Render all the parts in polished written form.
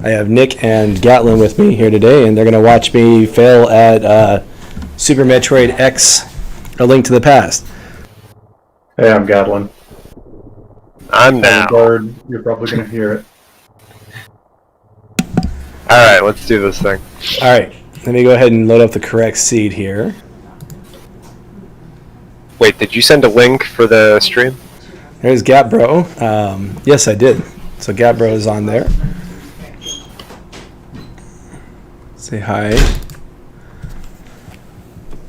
I have Nick and Gatlin with me here today, and they're going to watch me fail at Super Metroid X, A Link to the Past. Hey, I'm Gatlin. I'm now. You're probably going to hear it. Alright, let's do this thing. Alright, let me go ahead and load up the correct seed here. Wait, did you send a link for the stream? There's Gatbro. Yes, I did. So Gatbro is on there. Say hi.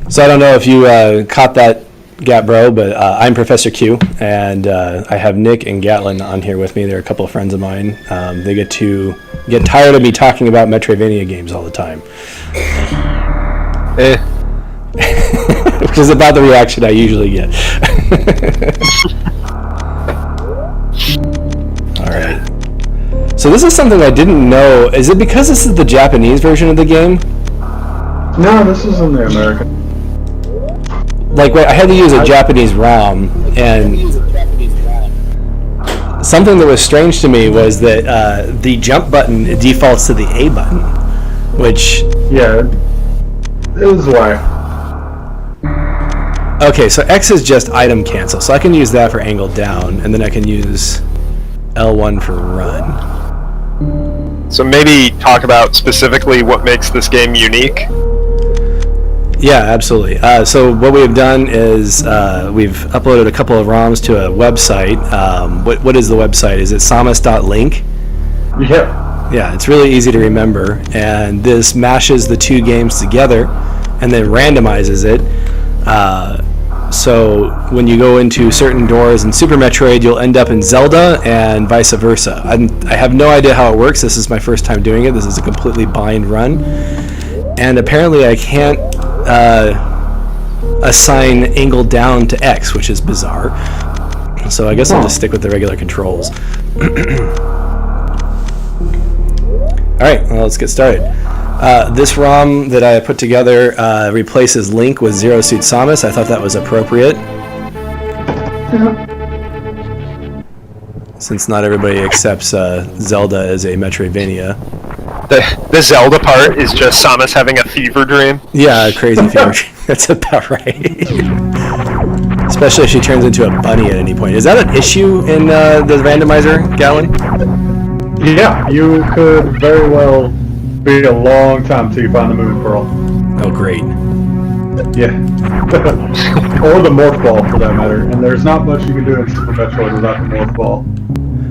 So I don't know if you caught that, Gatbro, but I'm Professor Q, and I have Nick and Gatlin on here with me. They're a couple of friends of mine. They get tired of me talking about Metroidvania games all the time. Which is about the reaction I usually get. Alright. So this is something I didn't know. Is it because this is the Japanese version of the game? No, this is in the American. Like, wait, I had to use a Japanese ROM, and something that was strange to me was that the jump button defaults to the A button, which... Yeah, it was why. Okay, so X is just item cancel, so I can use that for angle down, and then I can use L1 for run. So maybe talk about specifically what makes this game unique? Yeah, absolutely. So what we've done is we've uploaded a couple of ROMs to a website. What is the website? Is it samus.link? Yeah. Yeah, it's really easy to remember, and this mashes the two games together and then randomizes it. So when you go into certain doors in Super Metroid, you'll end up in Zelda and vice versa. I have no idea how it works. This is my first time doing it. This is a completely blind run. And apparently I can't assign angle down to X, which is bizarre. So I guess I'll just stick with the regular controls. Alright, well, let's get started. This ROM that I put together replaces Link with Zero Suit Samus. I thought that was appropriate. Since not everybody accepts Zelda as a Metroidvania. The Zelda part is just Samus having a fever dream? Yeah, a crazy fever dream. That's about right. Especially if she turns into a bunny at any point. Is that an issue in the randomizer, Gatlin? Yeah, you could very well be a long time till you find the Moon Pearl. Oh, great. Yeah. Or the Morph Ball, for that matter. And there's not much you can do in Super Metroid without the Morph Ball.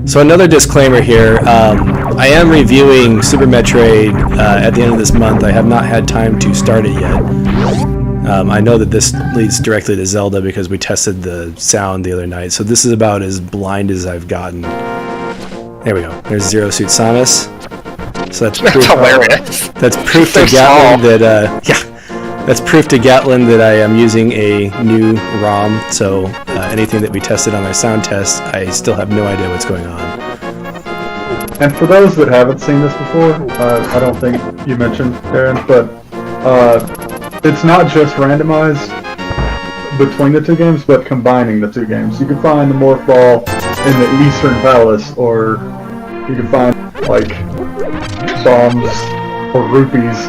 So another disclaimer here, I am reviewing Super Metroid at the end of this month. I have not had time to start it yet. I know that this leads directly to Zelda because we tested the sound the other night, so this is about as blind as I've gotten. There we go. There's Zero Suit Samus. So that's hilarious. That's proof to Gatlin that that's proof to Gatlin that I am using a new ROM. So anything that we tested on our sound test, I still have no idea what's going on. And for those that haven't seen this before, I don't think you mentioned, Darren, but it's not just randomized between the two games, but combining the two games. You can find the Morph Ball in the Eastern Palace, or you can find like bombs or rupees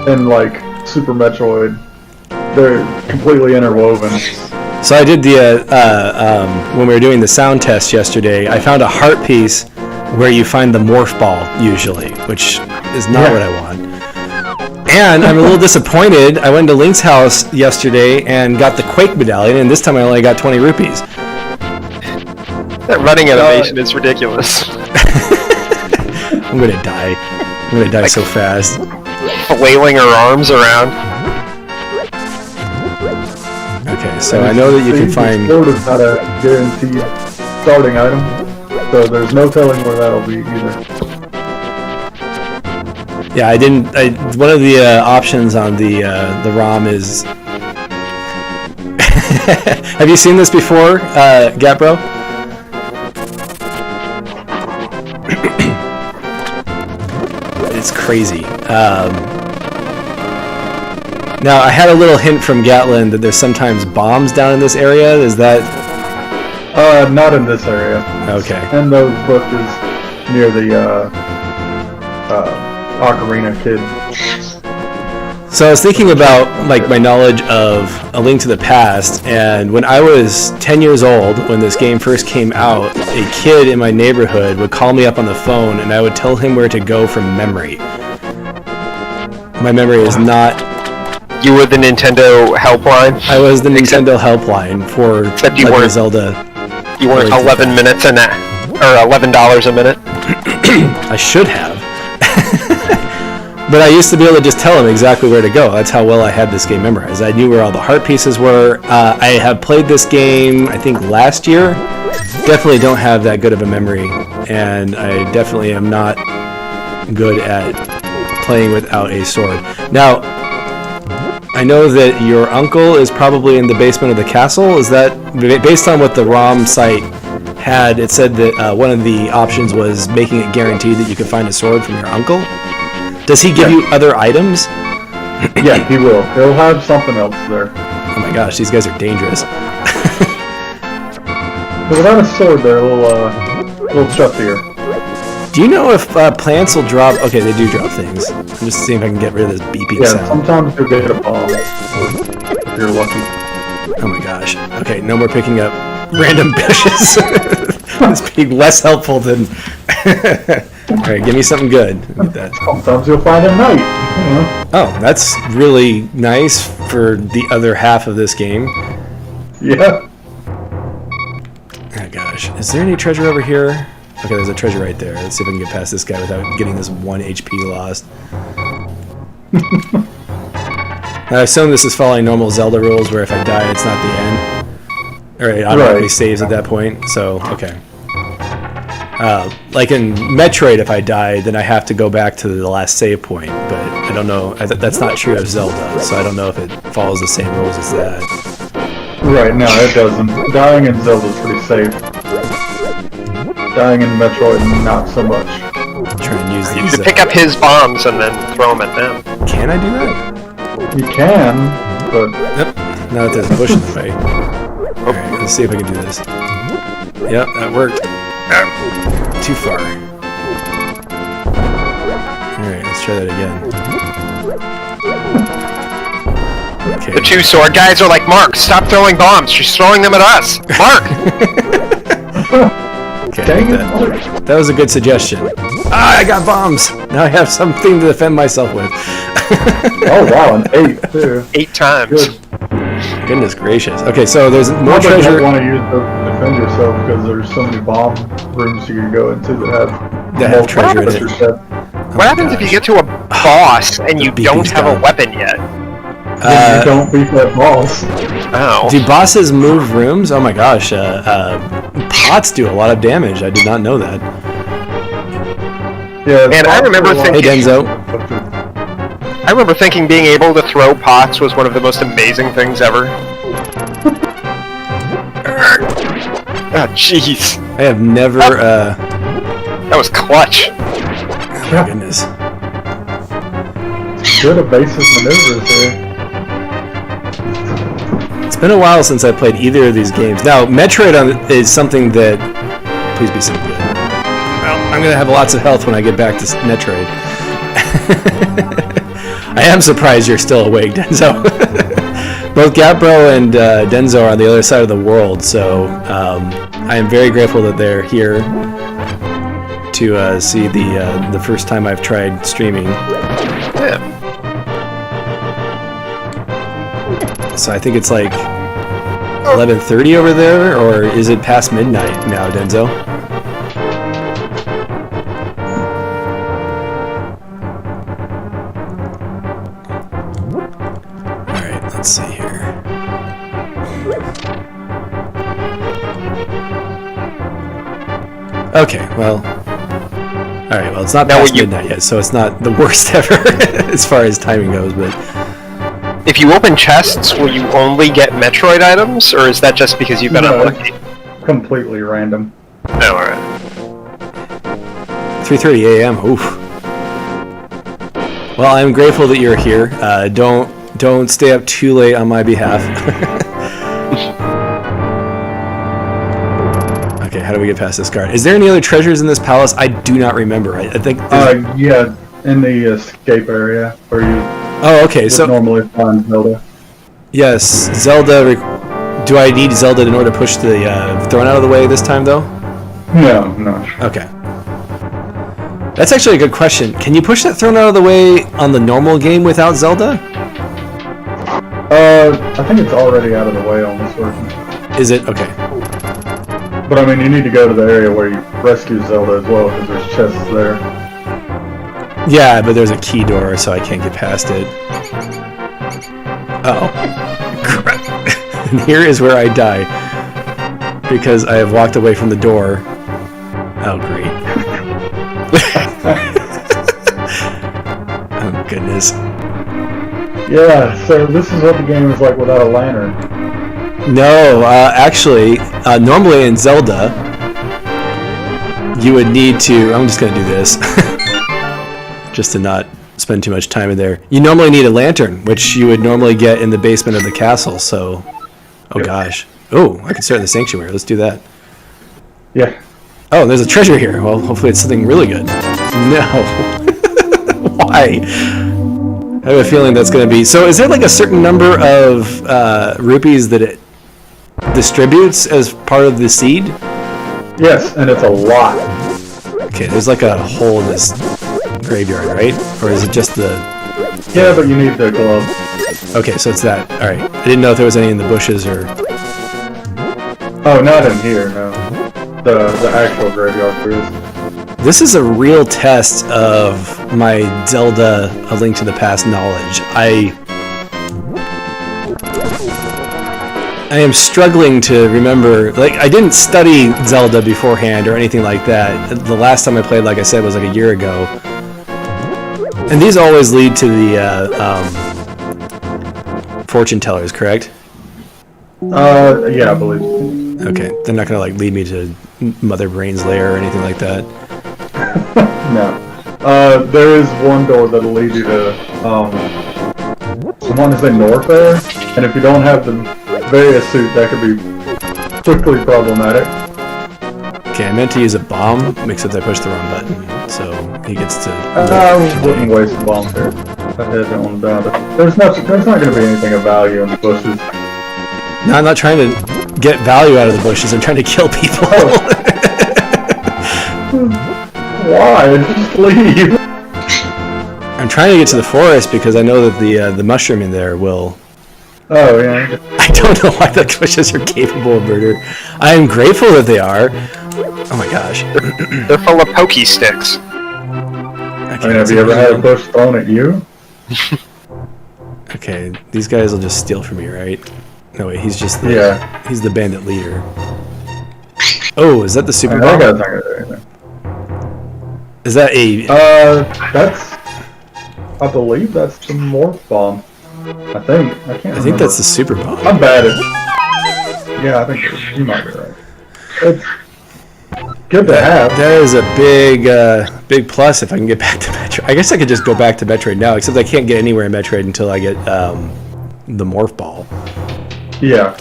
in like Super Metroid. They're completely interwoven. So I did the when we were doing the sound test yesterday, I found a heart piece where you find the Morph Ball usually, which is not what I want. And I'm a little disappointed. I went to Link's house yesterday and got the Quake medallion, and this time I only got 20 rupees. That running animation is ridiculous. I'm gonna die. I'm gonna die so fast. Flailing her arms around. Okay, so I know that you can find... Sword is not a guaranteed starting item, so there's no telling where that'll be either. Yeah, one of the options on the ROM is... Have you seen this before, Gatbro? It's crazy. Now, I had a little hint from Gatlin that there's sometimes bombs down in this area. Is that... Not in this area. Okay. And those bushes near the Ocarina kid. So I was thinking about like my knowledge of A Link to the Past, and when I was 10 years old, when this game first came out, a kid in my neighborhood would call me up on the phone, and I would tell him where to go from memory. My memory is not... You were the Nintendo helpline? I was the Nintendo helpline for Zelda. You weren't 11 minutes or $11 a minute? I should have. But I used to be able to just tell him exactly where to go. That's how well I had this game memorized. I knew where all the heart pieces were. I have played this game, I think, last year. Definitely don't have that good of a memory, and I definitely am not good at playing without a sword. Now, I know that your uncle is probably in the basement of the castle. Is that, based on what the ROM site had, it said that one of the options was making it guaranteed that you could find a sword from your uncle? Does he give you other items? Yeah, he will. He'll have something else there. Oh my gosh, these guys are dangerous. But without a sword, they're a little chuffier. Do you know if plants will drop... Okay, they do drop things. I'm just seeing if I can get rid of this beeping sound. Yeah, sometimes you'll get a bomb. If you're lucky. Oh my gosh. Okay, no more picking up random bushes. It's being less helpful than... Alright, give me something good. That. Sometimes you'll find a knight. You know? Oh, that's really nice for the other half of this game. Yeah. Oh gosh. Is there any treasure over here? Okay, there's a treasure right there. Let's see if I can get past this guy without getting this 1 HP lost. I assume this is following normal Zelda rules where if I die, it's not the end. Or it automatically saves at that point, so, okay. Like in Metroid, if I die, then I have to go back to the last save point, but I don't know. That's not true of Zelda, so I don't know if it follows the same rules as that. Right, no, it doesn't. Dying in Zelda is pretty safe. Dying in Metroid, not so much. Try and use You these. need to pick up his bombs and then throw them at them. Can I do that? You can, but... Yep. Now that there's a bush in the way. Alright, let's see if I can do this. Yep, that worked. Too far. Alright, let's try that again. Okay. The two sword guys are like, Mark, stop throwing bombs. She's throwing them at us. Mark! Okay, that was a good suggestion. Ah, I got bombs! Now I have something to defend myself with. Oh wow, an 8 too. 8 times. Good. Goodness gracious. Okay, so there's more You treasure. don't want to use those to defend yourself because there's so many bomb rooms you can go into that have treasure in it. What happens if you get to a boss and you don't have a weapon yet? You don't beat that boss. Oh. Do bosses move rooms? Oh my gosh, pots do a lot of damage. I did not know that. Yeah, Man, I remember thinking... Hey Denzo. I remember thinking being able to throw pots was one of the most amazing things ever. Oh, jeez. I have never, That was clutch. Oh my goodness. Good evasive maneuvers there. It's been a while since I played either of these games. Now, Metroid is something that... Please be something good. Well, I'm gonna have lots of health when I get back to Metroid. I am surprised you're still awake, Denzo. Both Gapbro and Denzo are on the other side of the world, so I am very grateful that they're here to see the first time I've tried streaming. Yeah. So I think it's like 11:30 over there, or is it past midnight now, Denzo? Alright, let's see here. Okay, well... Alright, well, it's not past midnight yet, so it's not the worst ever as far as timing goes, but... If you open chests, will you only get Metroid items, or is that just because you've been unlucky? Completely random. No, alright. 3:30 a.m. Oof. Well, I'm grateful that you're here. Don't stay up too late on my behalf. Okay, how do we get past this guard? Is there any other treasures in this palace? I do not remember. I think. Yeah, in the escape area where you. Oh, okay. Would So normally find Zelda. yes, Zelda. Do I need Zelda in order to push the throne out of the way this time, though? No. Okay. That's actually a good question. Can you push that throne out of the way on the normal game without Zelda? I think it's already out of the way on this version. Is it? Okay. But I mean, you need to go to the area where you rescue Zelda as well, because there's chests there. Yeah, but there's a key door, so I can't get past it. Uh-oh. Crap. And here is where I die. Because I have walked away from the door. Oh, great. Oh, goodness. Yeah, so this is what the game is like without a lantern. No, actually, normally in Zelda, you would need to... I'm just going to do this. Just to not spend too much time in there. You normally need a lantern, which you would normally get in the basement of the castle, so... Oh, gosh. Oh, I can start in the sanctuary. Let's do that. Yeah. Oh, there's a treasure here. Well, hopefully it's something really good. No. Why? I have a feeling that's going to be... So is there like a certain number of rupees that it distributes as part of the seed? Yes, and it's a lot. Okay, there's like a hole in this graveyard, right? Or is it just the... Yeah, but you need the glove. Okay, so it's that. Alright. I didn't know if there was any in the bushes or... Oh, not in here, no. The actual graveyard cruise. This is a real test of my Zelda A Link to the Past knowledge. I am struggling to remember, like, I didn't study Zelda beforehand or anything like that. The last time I played, like I said, was like a year ago. And these always lead to the fortune tellers, correct? Yeah, I believe. Okay, they're not gonna like lead me to Mother Brain's lair or anything like that. No. There is one door that'll lead you to, I want to say North there, and if you don't have the various suit, that could be quickly problematic. Okay, I meant to use a bomb, except I pushed the wrong button, so he gets to... I wouldn't waste the bomb there. I don't want to die, but there's not going to be anything of value in the bushes. No, I'm not trying to get value out of the bushes, I'm trying to kill people. Why? Just leave. I'm trying to get to the forest because I know that the mushroom in there will... Oh, yeah. I don't know why the bushes are capable of murder. I am grateful that they are. Oh my gosh. They're full of pokey sticks. Have you ever had a bush thrown at you? Okay, these guys will just steal from me, right? No, wait, he's just the... Yeah. He's the bandit leader. Oh, is that the super That bomb? guy's not going to do anything. Is that a... That's... I believe that's the Morph bomb. I think. I can't remember. I think that's the super bomb. I'm bad at... Yeah, I think you might be right. It's good to have. That is a big plus if I can get back to Metroid. I guess I could just go back to Metroid now, except I can't get anywhere in Metroid until I get the Morph Ball. Yeah.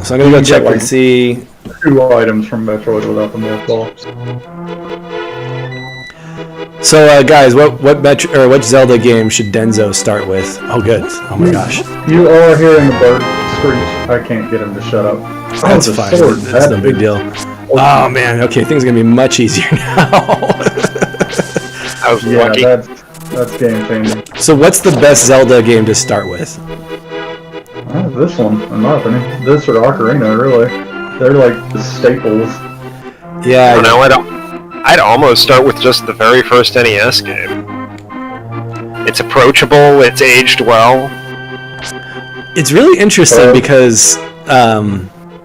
So I'm going to go check and see... 2 items from Metroid without the Morph Ball. So, guys, what Zelda game should Denzo start with? Oh, good. Oh my gosh. You are hearing a bird screech. I can't get him to shut up. That's fine. That's no big deal. Oh man. Okay, things are gonna be much easier now. I was Yeah, lucky. that's game changing. So, what's the best Zelda game to start with? This one, in my opinion. This or Ocarina, really. They're like the staples. Yeah. I don't know. I'd almost start with just the very first NES game. It's approachable, it's aged well. It's really interesting because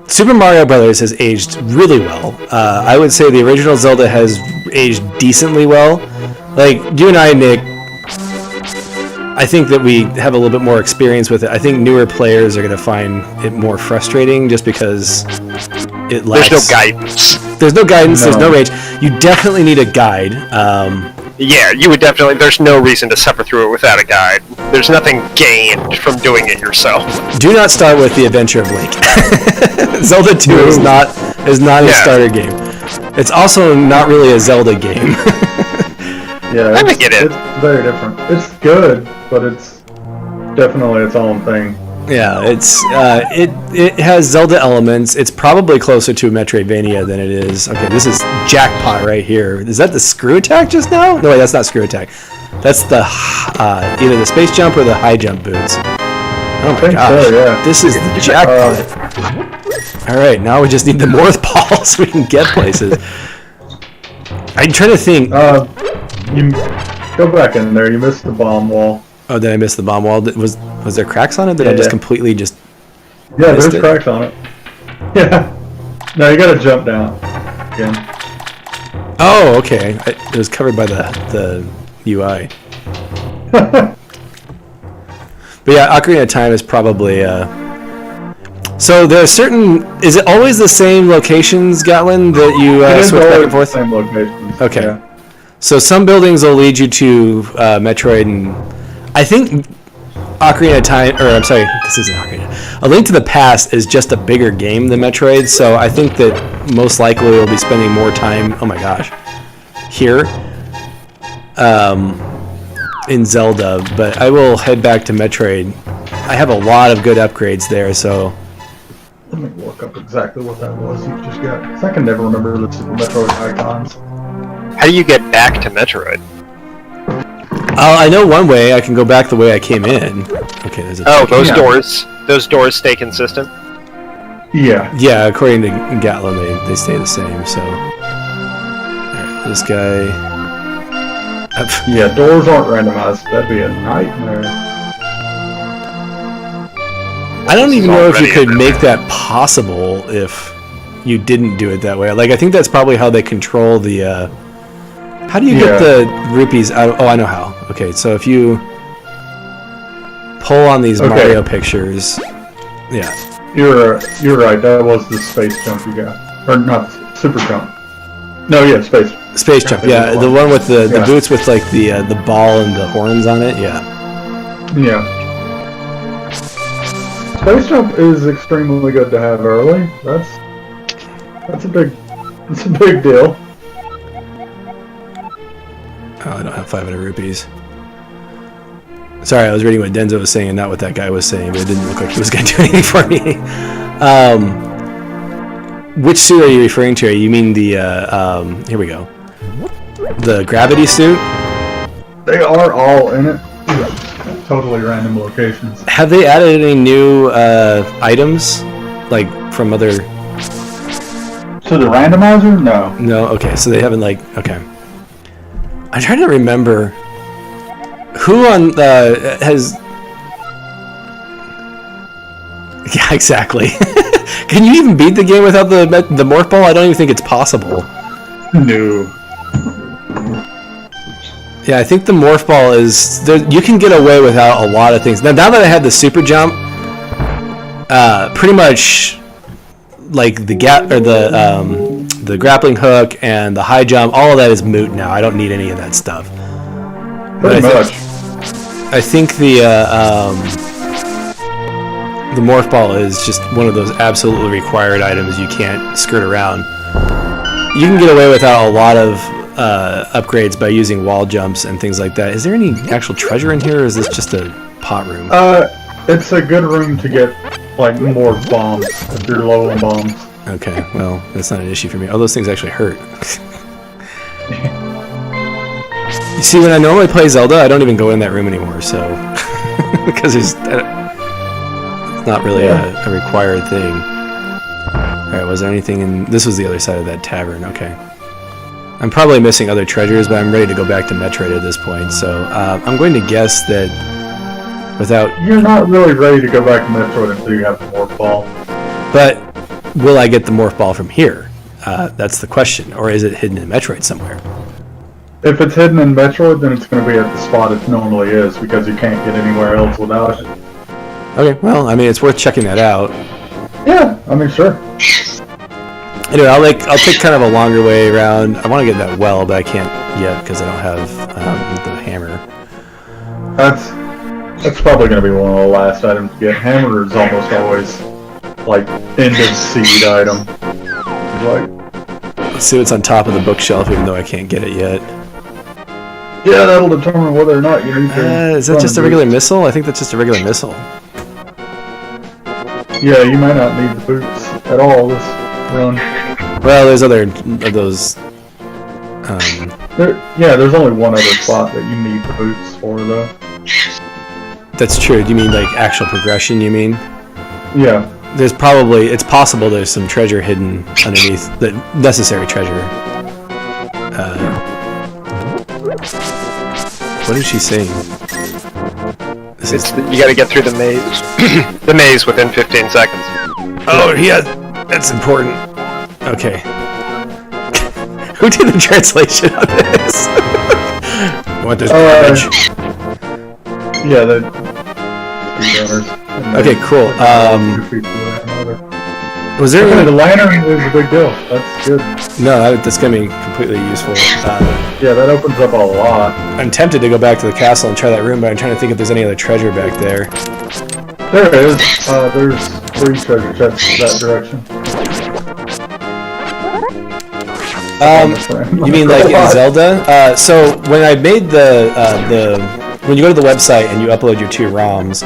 Super Mario Brothers has aged really well. I would say the original Zelda has aged decently well. Like, you and I, Nick, I think that we have a little bit more experience with it. I think newer players are going to find it more frustrating just because it lacks... There's no guidance. There's no guidance, there's no range. You definitely need a guide. Yeah, you would definitely... There's no reason to suffer through it without a guide. There's nothing gained from doing it yourself. Do not start with The Adventure of Link. Zelda 2 is not a starter game. It's also not really a Zelda game. Yeah, I get it. It's very different. It's good, but it's definitely its own thing. Yeah, it has Zelda elements. It's probably closer to a Metroidvania than it is. Okay, this is Jackpot right here. Is that the screw attack just now? No, wait, that's not screw attack. That's the either the space jump or the high jump boots. Oh my gosh, so, yeah. this is the Jackpot. All right, now we just need the Morph ball so we can get places. I'm trying to think. You go back in there. You missed the bomb wall. Oh, did I miss the bomb wall? Was there cracks on it? Did I just completely just? Yeah, there's cracks on it. Yeah. No, you gotta jump down again. Oh, okay. It was covered by the UI. But yeah, Ocarina of Time is probably. So there are certain. Is it always the same locations, Gatlin, that you switch back and forth? Same locations. Okay. Yeah. So some buildings will lead you to Metroid, and I think Ocarina of Time, or I'm sorry, this isn't Ocarina. A Link to the Past is just a bigger game than Metroid, so I think that most likely we'll be spending more time. Oh my gosh, here, in Zelda. But I will head back to Metroid. I have a lot of good upgrades there, so. Let me look up exactly what that was you just got. 'Cause I can never remember the Super Metroid icons. How do you get back to Metroid? I know one way. I can go back the way I came in. Okay, there's a. Oh, those Yeah. doors. Those doors stay consistent. Yeah. Yeah, according to Gatlin, they stay the same. So, alright, this guy. Yeah, doors aren't randomized. That'd be a nightmare. I don't even know if you already could a make that possible if you didn't do it that way. Like, I think that's probably how they control the. How do you get the rupees out? Oh, I know how. Okay, so if you pull on these Mario pictures, yeah. You're right. That was the space jump you got, or not super jump. No, yeah, space. Space jump, yeah, the one with the boots with like the ball and the horns on it, yeah. Yeah. Space jump is extremely good to have early. That's a big deal. Oh, I don't have 500 rupees. Sorry, I was reading what Denzo was saying and not what that guy was saying, but it didn't look like he was going to do anything for me. Which suit are you referring to? You mean the, here we go. The gravity suit? They are all in it. Totally random locations. Have they added any new items? Like, from other... To the randomizer? No. No? Okay, so they haven't, like... Okay. I'm trying to remember... Who on the... has... Yeah, exactly. Can you even beat the game without the Morph Ball? I don't even think it's possible. No. Yeah, I think the Morph Ball is... you can get away without a lot of things. Now that I had the Super Jump, pretty much like the the grappling hook and the high jump, all of that is moot now. I don't need any of that stuff. Pretty much. I think the Morph Ball is just one of those absolutely required items you can't skirt around. You can get away without a lot of upgrades by using wall jumps and things like that. Is there any actual treasure in here, or is this just a pot room? It's a good room to get like more bombs if you're low on bombs. Okay, well, that's not an issue for me. Oh, those things actually hurt. You see, when I normally play Zelda, I don't even go in that room anymore, so... because it's not really a required thing. Alright, was there anything in... This was the other side of that tavern, okay. I'm probably missing other treasures, but I'm ready to go back to Metroid at this point, so I'm going to guess that without... You're not really ready to go back to Metroid until you have the Morph Ball. But will I get the Morph Ball from here? That's the question. Or is it hidden in Metroid somewhere? If it's hidden in Metroid, then it's going to be at the spot it normally is, because you can't get anywhere else without it. Okay, well, I mean, it's worth checking that out. Yeah, I mean, sure. Anyway, I'll take kind of a longer way around. I want to get that well, but I can't yet because I don't have the hammer. That's probably going to be one of the last items to get. Hammer is almost always like end of seed item. Like Let's see what's on top of the bookshelf, even though I can't get it yet. Yeah, that'll determine whether or not you need to. Is that just a regular missile? I think that's just a regular missile. Yeah, you might not need the boots at all this run. Well, there's other of those. There's only one other spot that you need the boots for, though. That's true. Do you mean like actual progression? You mean? Yeah. It's possible there's some treasure hidden underneath, the necessary treasure. What is she saying? You gotta get through the maze. The maze within 15 seconds. Oh, yeah, that's important. Okay. Who did the translation of this? What this garbage? Yeah, the speedrunners. Okay, cool. Was there the lantern is a big deal. That's good. No, that's gonna be completely useful. Yeah, that opens up a lot. I'm tempted to go back to the castle and try that room, but I'm trying to think if there's any other treasure back there. There is. There's 3 treasure chests that direction. You mean like in Zelda? So when I made when you go to the website and you upload your 2 ROMs,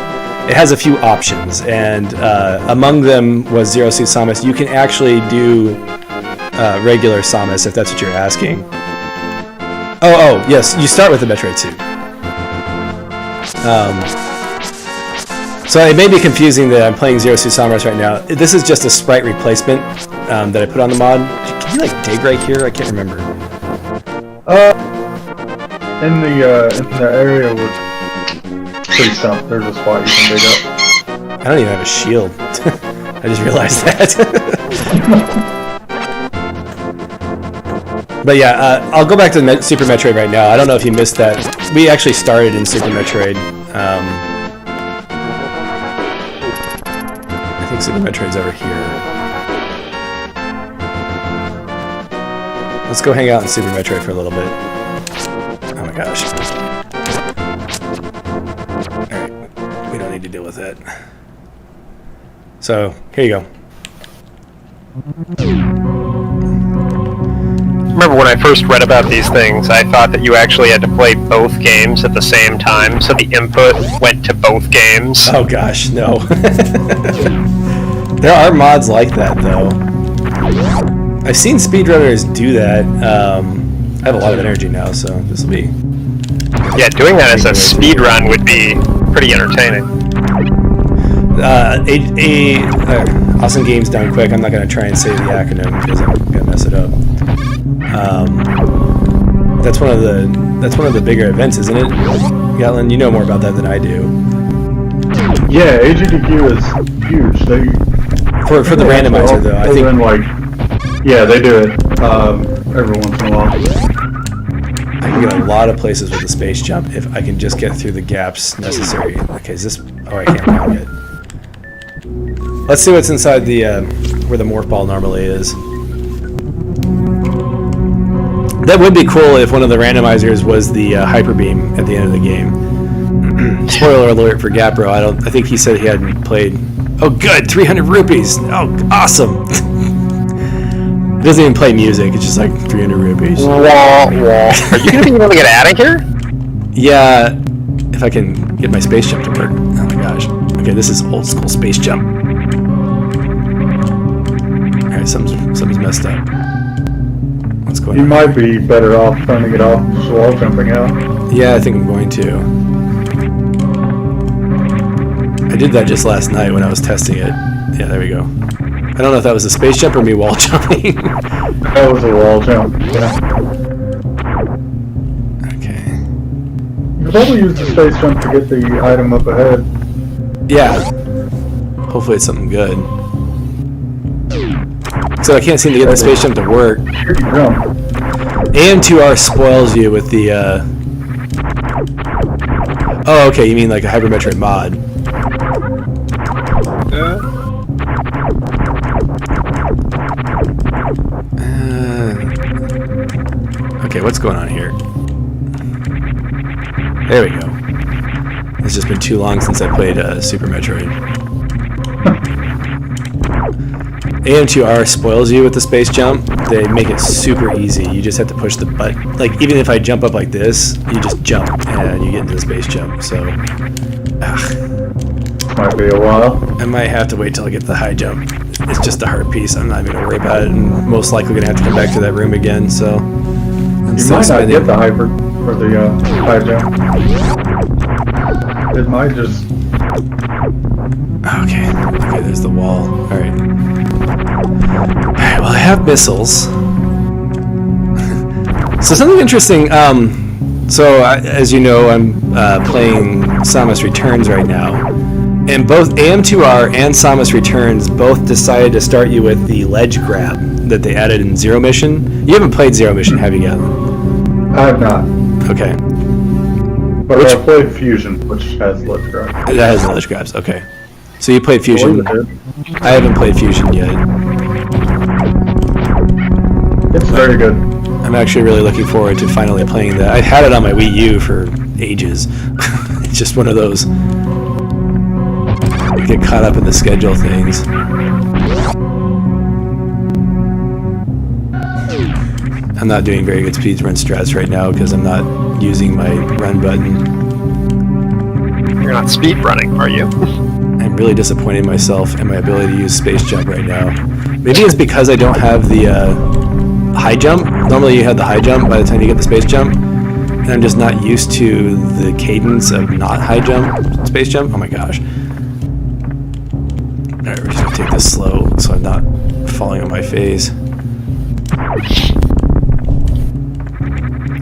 it has a few options, and among them was Zero Suit Samus. You can actually do regular Samus if that's what you're asking. Oh, yes, you start with the Metroid suit. So it may be confusing that I'm playing Zero Suit Samus right now. This is just a sprite replacement that I put on the mod. Can you like dig right here? I can't remember. In the area with tree stump, there's a spot you can dig up. I don't even have a shield. I just realized that. But yeah, I'll go back to Super Metroid right now. I don't know if you missed that. We actually started in Super Metroid. I think Super Metroid's over here. Let's go hang out in Super Metroid for a little bit. Oh my gosh. Alright, we don't need to deal with that. So, here you go. Remember when I first read about these things, I thought that you actually had to play both games at the same time, so the input went to both games. Oh gosh, no. There are mods like that, though. I've seen speedrunners do that. I have a lot of energy now, so this will be... Yeah, doing that as a speedrun would be pretty entertaining. Awesome Games Done Quick. I'm not going to try and say the acronym because I'm going to mess it up. That's one of the bigger events, isn't it? Gatlin, you know more about that than I do. Yeah, AGDQ is huge. For the randomizer, though, I think. Yeah, they do it every once in a while. I can get a lot of places with the space jump if I can just get through the gaps necessary. Okay, is this? Oh, I can't find it. Let's see what's inside the where the morph ball normally is. That would be cool if one of the randomizers was the hyper beam at the end of the game. Spoiler alert for Gapro. I think he said he hadn't played. Oh, good, 300 rupees. Oh, awesome. It doesn't even play music. It's just like 300 rupees. Are you gonna be able to get out of here? Yeah, if I can get my space jump to work. Oh my gosh. Okay, this is old school space jump. All right, something's messed up. What's going on? You might be better off turning it off just while jumping out. Yeah, I think I'm going to. I did that just last night when I was testing it. Yeah, there we go. I don't know if that was a space jump or me wall jumping. That was a wall jump, yeah. Okay. You probably use the space jump to get the item up ahead. Yeah. Hopefully it's something good. So I can't seem to get the space jump to work. And 2R spoils you with the, Oh, okay, you mean like a Hyper Metroid mod. Okay, what's going on here? There we go. It's just been too long since I played Super Metroid. AM2R spoils you with the space jump. They make it super easy. You just have to push the button. Like, even if I jump up like this, you just jump and you get into the space jump. So, Might be a while. I might have to wait till I get to the high jump. It's just a hard piece. I'm not even gonna worry about it, and most likely gonna have to come back to that room again. So, You might not get the hyper for the high jump. It might just. Okay, there's the wall. Alright. Alright, well, I have missiles. So something interesting, as you know, I'm playing Samus Returns right now. And both AM2R and Samus Returns both decided to start you with the ledge grab that they added in Zero Mission. You haven't played Zero Mission, have you, Gatlin? I have not. Okay. But I played Fusion, which has ledge grab. That has the ledge grabs, okay. So you played Fusion. I haven't played Fusion yet. It's very good. I'm actually really looking forward to finally playing that. I've had it on my Wii U for ages. It's just one of those. I get caught up in the schedule things. I'm not doing very good speedrun strats right now because I'm not using my run button. You're not speed running, are you? I'm really disappointed in myself and my ability to use space jump right now. Maybe it's because I don't have the high jump. Normally you have the high jump by the time you get the space jump. And I'm just not used to the cadence of not high jump, space jump. Oh my gosh. Alright, we're just gonna take this slow so I'm not falling on my face.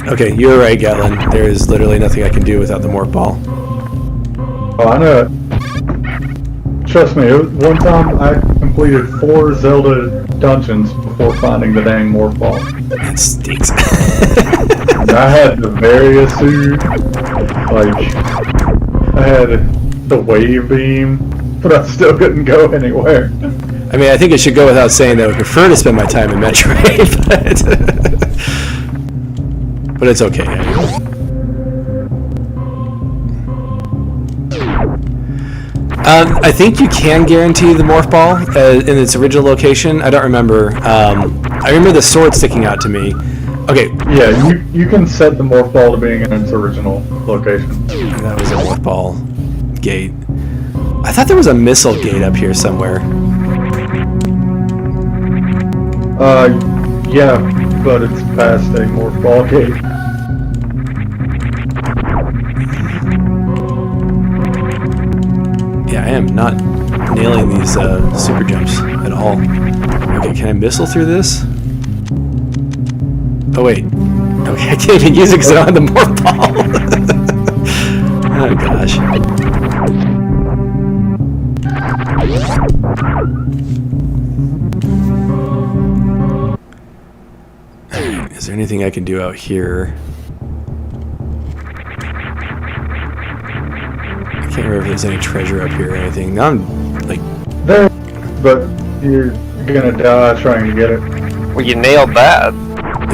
Okay, you're right, Gatlin. There is literally nothing I can do without the morph ball. Oh, I know it. Trust me, one time I completed 4 Zelda dungeons before finding the dang morph ball. That stinks. And I had the various suit, like, I had the wave beam, but I still couldn't go anywhere. I mean, I think it should go without saying that I would prefer to spend my time in Metroid, but it's okay. I think you can guarantee the morph ball in its original location. I don't remember. I remember the sword sticking out to me. Okay. Yeah, you can set the morph ball to being in its original location. That was a morph ball gate. I thought there was a missile gate up here somewhere. Yeah, but it's past a morph ball gate. Yeah, I am not nailing these super jumps at all. Okay, can I missile through this? Oh wait. Okay, I can't even use it because I don't have the morph ball. Oh gosh. Is there anything I can do out here? I can't remember if there's any treasure up here or anything. Now I'm like... There, but you're gonna die trying to get it. Well, you nailed that.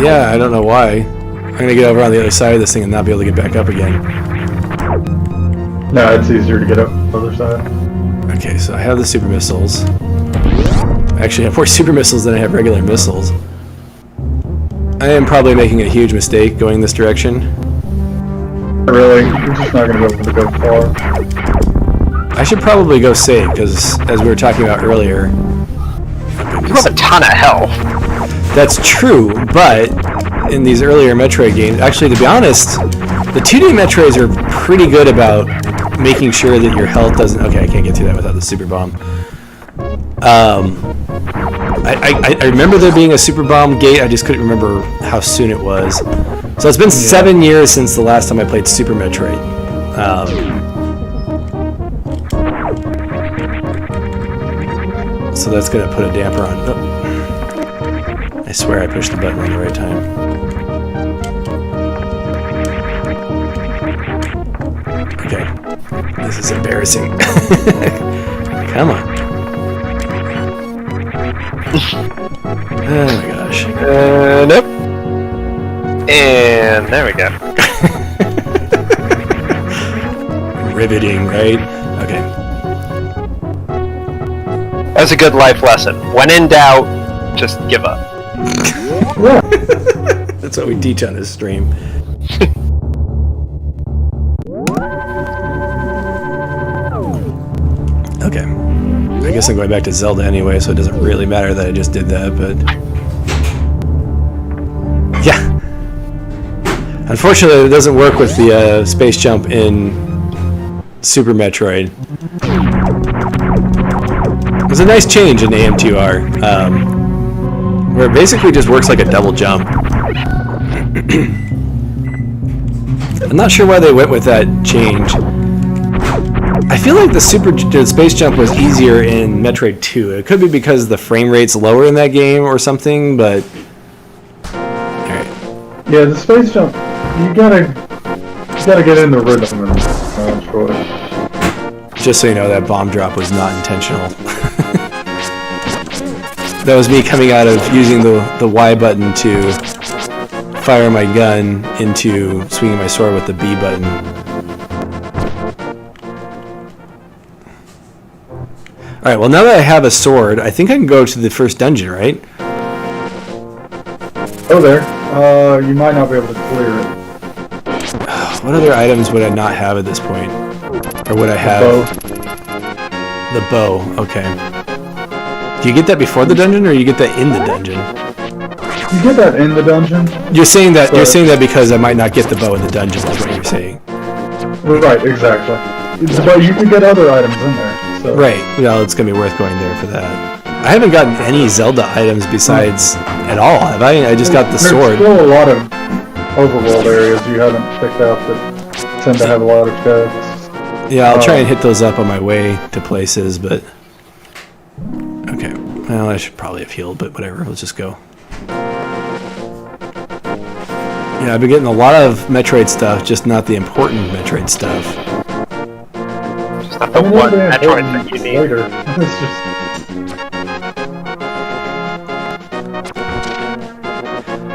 Yeah, I don't know why. I'm gonna get over on the other side of this thing and not be able to get back up again. No, it's easier to get up the other side. Okay, so I have the super missiles. I actually have more super missiles than I have regular missiles. I am probably making a huge mistake going this direction. Really, you're just not gonna be able to go far. I should probably go save, because as we were talking about earlier... You have a ton of health. That's true, but in these earlier Metroid games, actually, to be honest, the 2D Metroids are pretty good about making sure that your health doesn't... Okay, I can't get through that without the super bomb. I remember there being a super bomb gate, I just couldn't remember how soon it was. So it's been 7 years since the last time I played Super Metroid. So that's going to put a damper on... Oh. I swear I pushed the button at the right time. Okay. This is embarrassing. Come on. Oh my gosh. Nope. And there we go. Riveting, right? Okay. That was a good life lesson. When in doubt, just give up. That's what we teach on this stream. Okay. I guess I'm going back to Zelda anyway, so it doesn't really matter that I just did that, but... Yeah! Unfortunately, it doesn't work with the space jump in Super Metroid. There's a nice change in AM2R, where it basically just works like a double jump. I'm not sure why they went with that change. I feel like the space jump was easier in Metroid 2. It could be because the frame rate's lower in that game or something, but... Alright. Yeah, the space jump, you gotta get in the rhythm and Troy. Just so you know, that bomb drop was not intentional. That was me coming out of using the Y button to fire my gun into swinging my sword with the B button. Alright, well now that I have a sword, I think I can go to the first dungeon, right? Oh, there. You might not be able to clear it. What other items would I not have at this point? Or would I have... The bow, okay. Do you get that before the dungeon, or you get that in the dungeon? You get that in the dungeon. You're saying that because I might not get the bow in the dungeon, is what you're saying. Right, exactly. But you can get other items in there. So. Right. Well, it's gonna be worth going there for that. I haven't gotten any Zelda items besides at all, have I? I just got the sword. There's still a lot of overworld areas you haven't picked out that tend to have a lot of chests. Yeah, I'll try and hit those up on my way to places, but... Okay. Well, I should probably have healed, but whatever. Let's just go. Yeah, I've been getting a lot of Metroid stuff, just not the important Metroid stuff. Just not the one Metroid that you need. Later. It's just...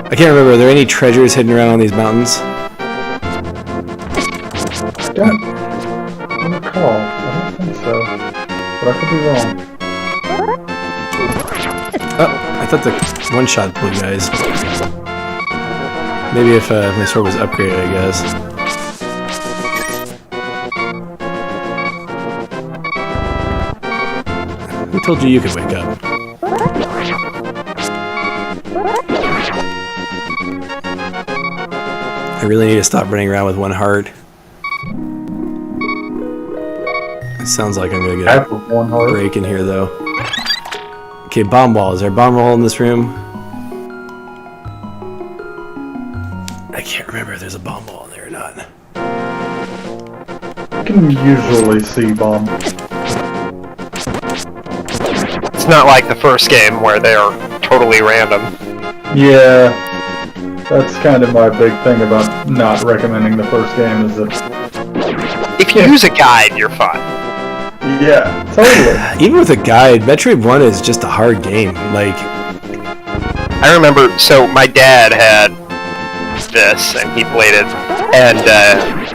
I can't remember. Are there any treasures hidden around on these mountains? I don't recall. I don't think so. But I could be wrong. Oh, I thought the one-shot blue guys. Maybe if my sword was upgraded, I guess. Who told you could wake up? I really need to stop running around with one heart. It sounds like I'm gonna get a break in here, though. Okay, bomb wall. Is there a bomb wall in this room? I can't remember if there's a bomb wall in there or not. You can usually see bomb. It's not like the first game where they are totally random. Yeah, that's kind of my big thing about not recommending the first game is that... If you use a guide, you're fine. Yeah, totally. Even with a guide, Metroid 1 is just a hard game. Like... I remember, so my dad had this, and he played it, and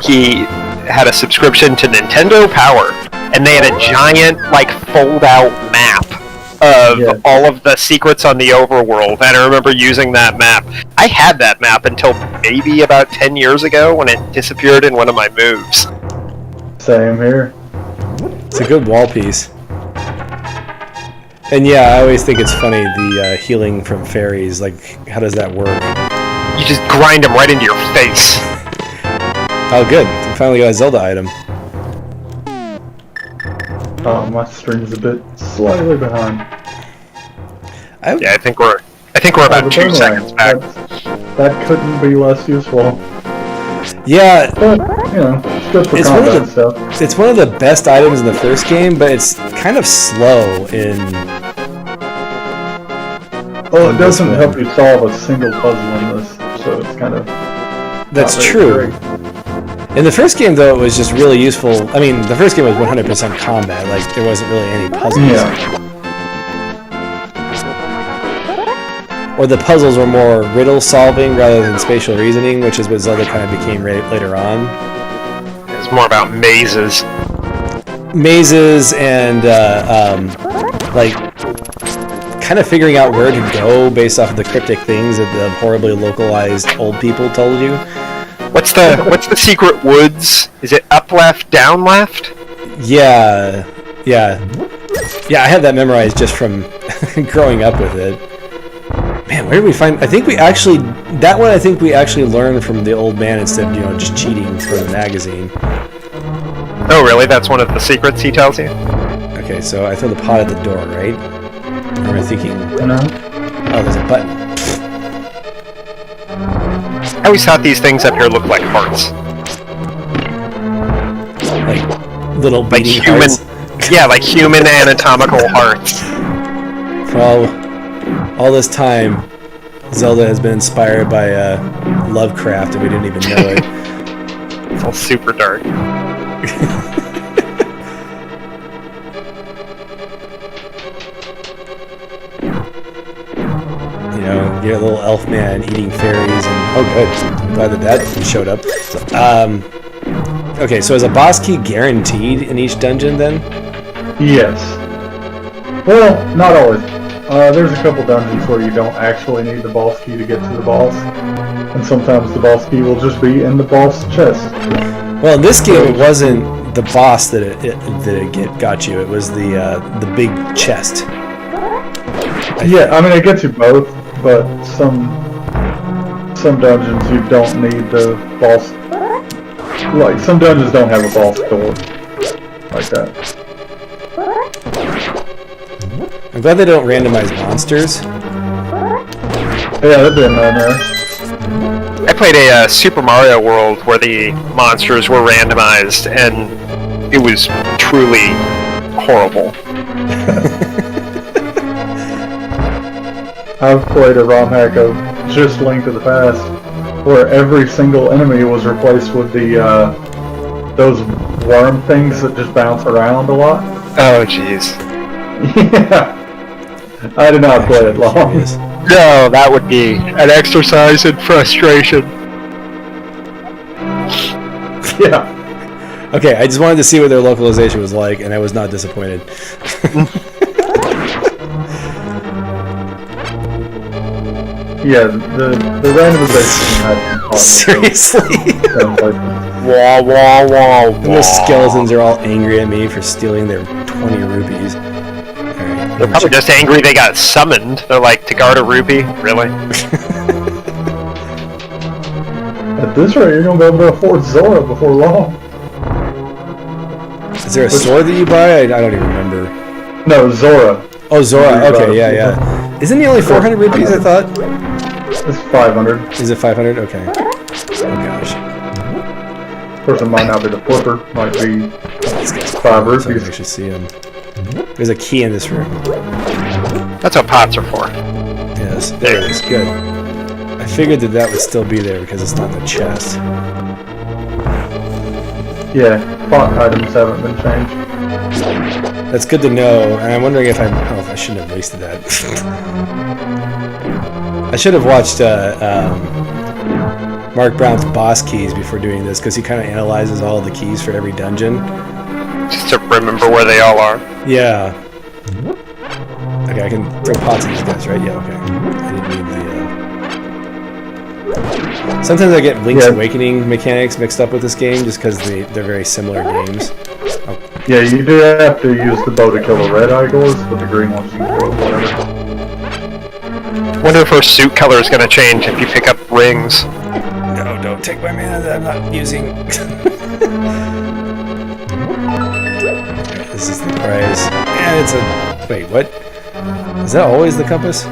he had a subscription to Nintendo Power, and they had a giant, like, fold-out map of all of the secrets on the overworld, and I remember using that map. I had that map until maybe about 10 years ago when it disappeared in one of my moves. Same here. It's a good wall piece. And yeah, I always think it's funny, the healing from fairies, like, how does that work? You just grind them right into your face. Oh good, I finally got a Zelda item. Oh, my stream's a bit slightly behind. Yeah, I think we're about 2 seconds back. That couldn't be less useful. Yeah, but you know, it's good for combat stuff. It's one of the best items in the first game, but it's kind of slow in... Well, it doesn't help you solve a single puzzle in this, so it's kind of... That's true. In the first game, though, it was just really useful. I mean, the first game was 100% combat, like, there wasn't really any puzzles. Yeah. Or the puzzles were more riddle solving rather than spatial reasoning, which is what Zelda kind of became later on. It's more about mazes. Mazes and, like, kind of figuring out where to go based off of the cryptic things that the horribly localized old people told you. What's the secret woods? Is it up left, down left? Yeah. I had that memorized just from growing up with it. Man, where did we find? I think we actually learned from the old man instead of just cheating from the magazine. Oh, really? That's one of the secrets he tells you? Okay, so I throw the pot at the door, right? Or am I thinking? No. Oh, there's a button. I always thought these things up here looked like hearts. Like little Like beating human, hearts. yeah, like human anatomical hearts. Well, all this time, Zelda has been inspired by Lovecraft, and we didn't even know it. It's all super dark. You're a little elf man eating fairies, and oh, good. I'm glad that showed up. Okay, so is a boss key guaranteed in each dungeon then? Yes. Well, not always. There's a couple dungeons where you don't actually need the boss key to get to the boss, and sometimes the boss key will just be in the boss chest. Well, in this game, it wasn't the boss that it got you. It was the big chest. Yeah, I mean it gets you both, but some dungeons you don't need the boss. Like some dungeons don't have a boss door like that. I'm glad they don't randomize monsters. Yeah, that'd be a nightmare. I played a Super Mario World where the monsters were randomized, and it was truly horrible. I've played a ROM hack of just Link to the Past, where every single enemy was replaced with the those worm things that just bounce around a lot. Oh, jeez. Yeah, I did not play it long. No, that would be an exercise in frustration. Yeah. Okay, I just wanted to see what their localization was like, and I was not disappointed. Yeah, the randomization. Seriously? Wah, wah, wah, And those skeletons are all angry at me for stealing their 20 rupees. Alright, They're probably just angry they got summoned. They're like, to guard a rupee? Really? At this rate, you're gonna be able to afford Zora before long. Is there a sword that you buy? I don't even remember. No, Zora. Oh, Zora. Okay, yeah. Isn't he only 400 rupees, I thought? It's 500. Is it 500? Okay. Oh, gosh. Of course, it might not be the flipper. Might be This guy's 5 so I rupees. can actually see him. There's a key in this room. That's what pots are for. Yes, there it is. Good. I figured that would still be there because it's not in the chest. Yeah, pot items haven't been changed. That's good to know, and I'm wondering if I shouldn't have wasted that. I should have watched Mark Brown's boss keys before doing this, because he kind of analyzes all the keys for every dungeon. Just to remember where they all are. Yeah. Okay, I can throw pots at these guys, right? Yeah, okay. I didn't need the... Sometimes I get Link's Awakening mechanics mixed up with this game, just because they're very similar games. Oh. Yeah, you do have to use the bow to kill the red igors, but the green ones you can kill whatever. Wonder if her suit color is going to change if you pick up rings. No, don't take my mana that I'm not using. This is the prize. And it's a... Wait, what? Is that always the compass?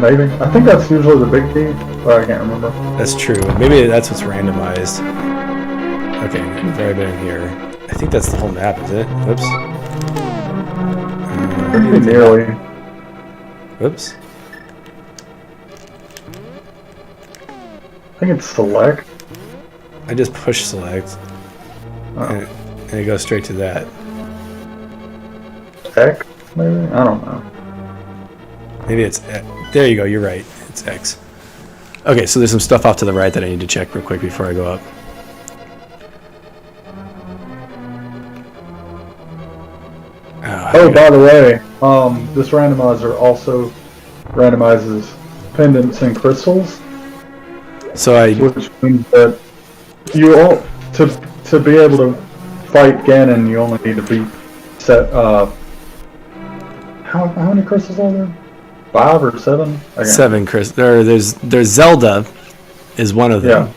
Maybe. I think that's usually the big key, but I can't remember. That's true. Maybe that's what's randomized. Okay, I've already been in here. I think that's the whole map, is it? Whoops. Pretty nearly. Whoops. I think it's select. I just push select. And it goes straight to that. X, maybe? I don't know. Maybe it's... There you go, you're right. It's X. Okay, so there's some stuff off to the right that I need to check real quick before I go up. Oh, Oh, by the way, this randomizer also randomizes pendants and crystals. So which means that you all to be able to fight Ganon, you only need to beat set. How many crystals are there? 5 or 7? 7 crystals. There's Zelda, is one of them.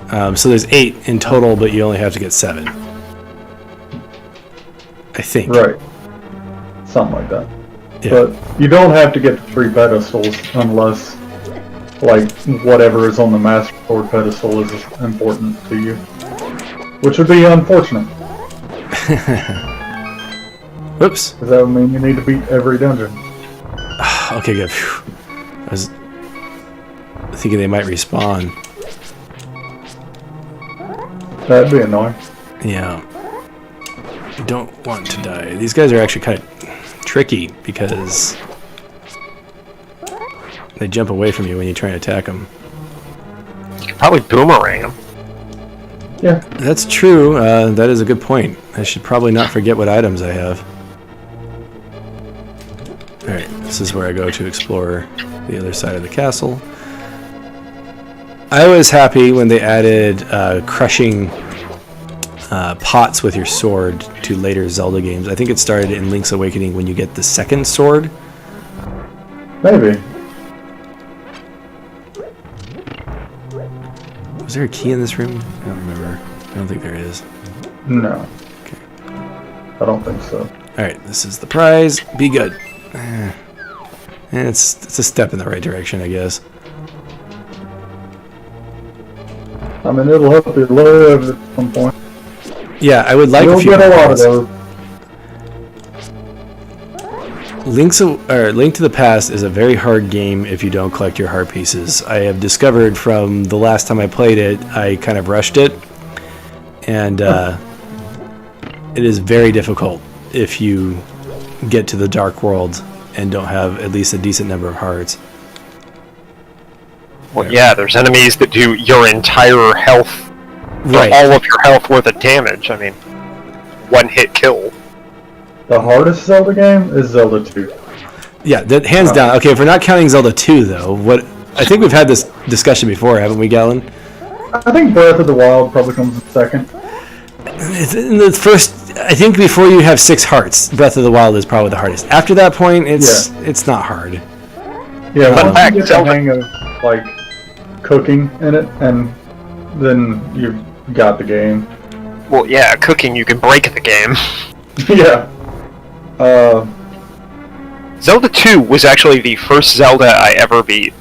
Yeah. So there's 8 in total, but you only have to get 7. I think. Right. Something like that. Yeah. But you don't have to get the 3 pedestals unless, like, whatever is on the Master Sword pedestal is important to you. Which would be unfortunate. Whoops. Because that would mean you need to beat every dungeon. Okay, good. Phew. I was thinking they might respawn. That'd be annoying. Yeah. You don't want to die. These guys are actually kind of tricky because they jump away from you when you try and attack them. You could probably boomerang them. Yeah. That's true. That is a good point. I should probably not forget what items I have. Alright, this is where I go to explore the other side of the castle. I was happy when they added crushing pots with your sword to later Zelda games. I think it started in Link's Awakening when you get the second sword. Maybe. Was there a key in this room? I don't remember. I don't think there is. No. Okay. I don't think so. Alright, this is the prize. Be good. It's a step in the right direction, I guess. I mean, it'll help you live at some point. Yeah, I would like You'll a few get a lot of points. those. Link to the Past is a very hard game if you don't collect your heart pieces. I have discovered from the last time I played it, I kind of rushed it, and it is very difficult if you get to the Dark World and don't have at least a decent number of hearts. Well, yeah, there's enemies that do your entire health, Right. all of your health worth of damage. I mean, one-hit kill. The hardest Zelda game is Zelda 2. Yeah, that hands down. Okay, if we're not counting Zelda 2, though, what I think we've had this discussion before, haven't we, Gatlin? I think Breath of the Wild probably comes in second. It's in the first, I think before you have 6 hearts, Breath of the Wild is probably the hardest. After that point, it's not hard. Yeah, Fun once fact, you get the Zelda- hang of, like, cooking in it, and then you've got the game. Well, yeah, cooking, you can break the game. Yeah. Zelda 2 was actually the first Zelda I ever beat.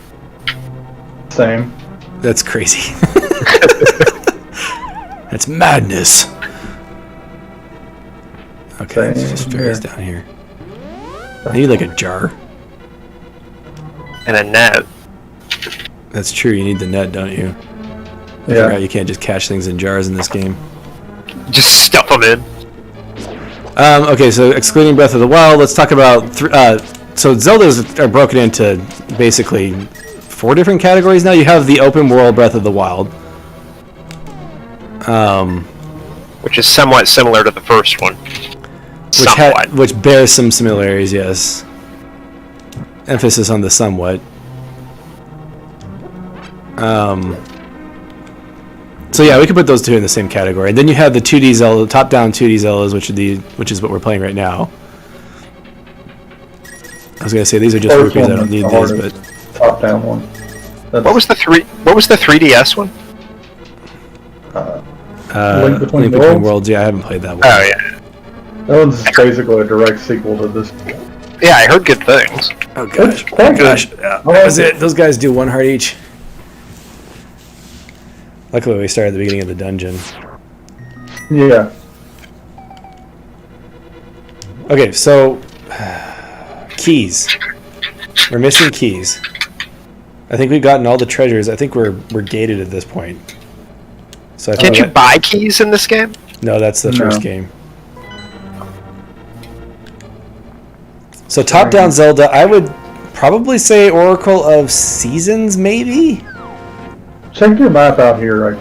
Same. That's crazy. That's madness. Okay, it's just fairies down here. I need like a jar. And a net. That's true, you need the net, don't you? I Yeah. forgot you can't just catch things in jars in this game. Just stuff them in. Okay, so excluding Breath of the Wild, let's talk about... so Zeldas are broken into basically 4 different categories now. You have the open world Breath of the Wild. Which is somewhat similar to the first one. Which bears some similarities, yes. Emphasis on the somewhat. So yeah, we could put those 2 in the same category. And then you have the 2D Zelda, top-down 2D Zeldas, which is what we're playing right now. I was gonna say these are just First rupees. I one don't need was the these, hardest. but Top-down one. What was the 3DS one? Link Between Link Worlds? Worlds. Yeah, I haven't played that one. Oh, yeah. That one's basically a direct sequel to this. Yeah, I heard good things. Oh gosh, It's quite gosh, good. yeah, I like that was it. it. Those guys do 1 heart each. Luckily, we started at the beginning of the dungeon. Yeah. Okay, so keys. We're missing keys. I think we've gotten all the treasures. I think we're gated at this point. So I Can't think you buy keys in this game? No, that's the No. first game. So top-down Zelda, I would probably say Oracle of Seasons, maybe? Check your map out here.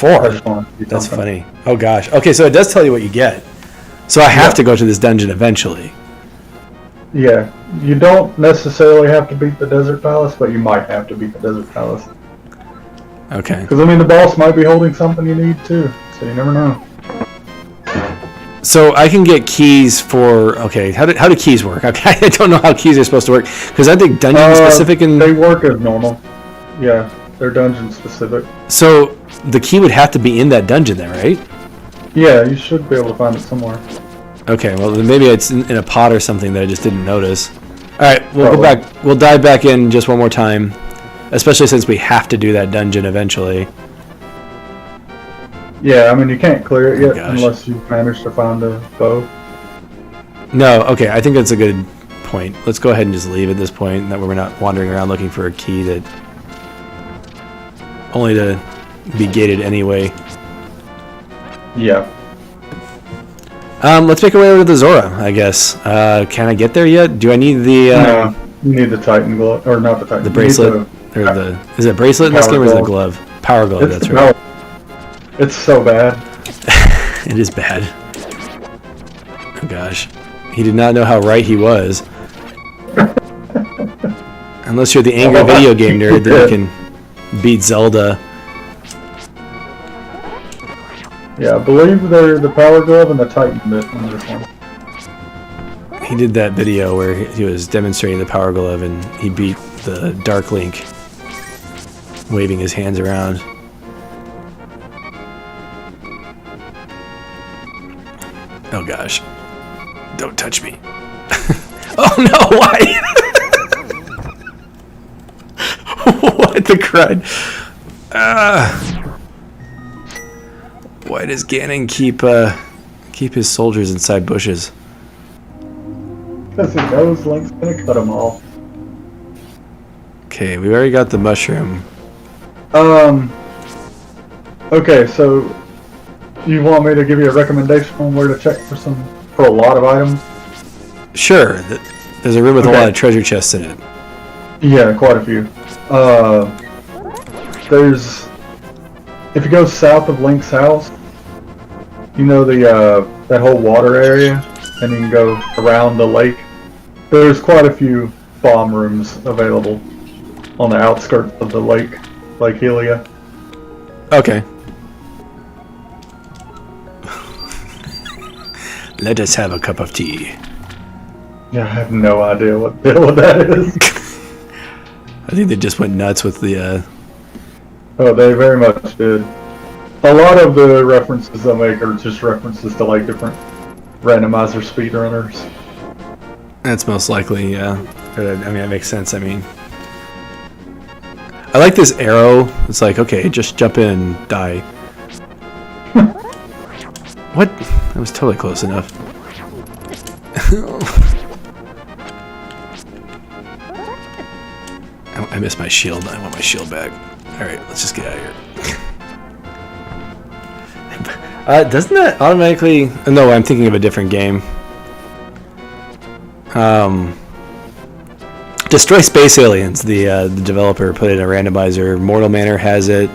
I 4. just want to see That's something. funny. Oh gosh. Okay, so it does tell you what you get. So I have to go to this dungeon eventually. Yeah, you don't necessarily have to beat the Desert Palace, but you might have to beat the Desert Palace. Okay. Because, I mean, the boss might be holding something you need, too. So you never know. So I can get keys for... Okay, how do keys work? Okay, I don't know how keys are supposed to work. Because I think dungeon-specific and... They work as normal. Yeah, they're dungeon-specific. So the key would have to be in that dungeon then, right? Yeah, you should be able to find it somewhere. Okay, well then maybe it's in a pot or something that I just didn't notice. Alright, we'll go Probably. back. We'll dive back in just one more time. Especially since we have to do that dungeon eventually. Yeah, I mean, you can't clear it yet gosh. unless you manage to find a bow. No, okay, I think that's a good point. Let's go ahead and just leave at this point. That way we're not wandering around looking for a key that... Only to be gated anyway. Yeah. Let's make our way over to the Zora, I guess. Can I get there yet? Do I need the... No, you need the Titan glove, or not the Titan. The you need bracelet? Or the... Is it bracelet in this Power game or is it a glove. glove? Power glove, It's, that's right. no, it's so bad. It is bad. Oh gosh. He did not know how right he was. Unless you're the angry video game nerd, then you can beat Zelda. Yeah, I believe they're the Power Glove and the Titan bit in this one. He did that video where he was demonstrating the Power Glove and he beat the Dark Link, waving his hands around. Oh gosh. Don't touch me. Oh no, why? What the crud? Why does Ganon keep his soldiers inside bushes? Because he knows Link's gonna cut them off. Okay, we already got the mushroom. Okay, so you want me to give you a recommendation on where to check for a lot of items? Sure, there's a room with a Okay. lot of treasure chests in it. Yeah, quite a few. There's, if you go south of Link's house, you know that whole water area, and you can go around the lake. There's quite a few bomb rooms available on the outskirts of the lake, Lake Helia. Okay. Let us have a cup of tea. Yeah, I have no idea what that is. I think they just went nuts with the, Oh, they very much did. A lot of the references they make are just references to like different randomizer speedrunners. That's most likely, yeah. I mean, that makes sense, I mean. I like this arrow. It's like, okay, just jump in and die. What? That was totally close enough. I missed my shield. I want my shield back. Alright, let's just get out of here. Doesn't that automatically... No, I'm thinking of a different game. Destroy Space Aliens, the developer put in a randomizer. Mortal Manor has it.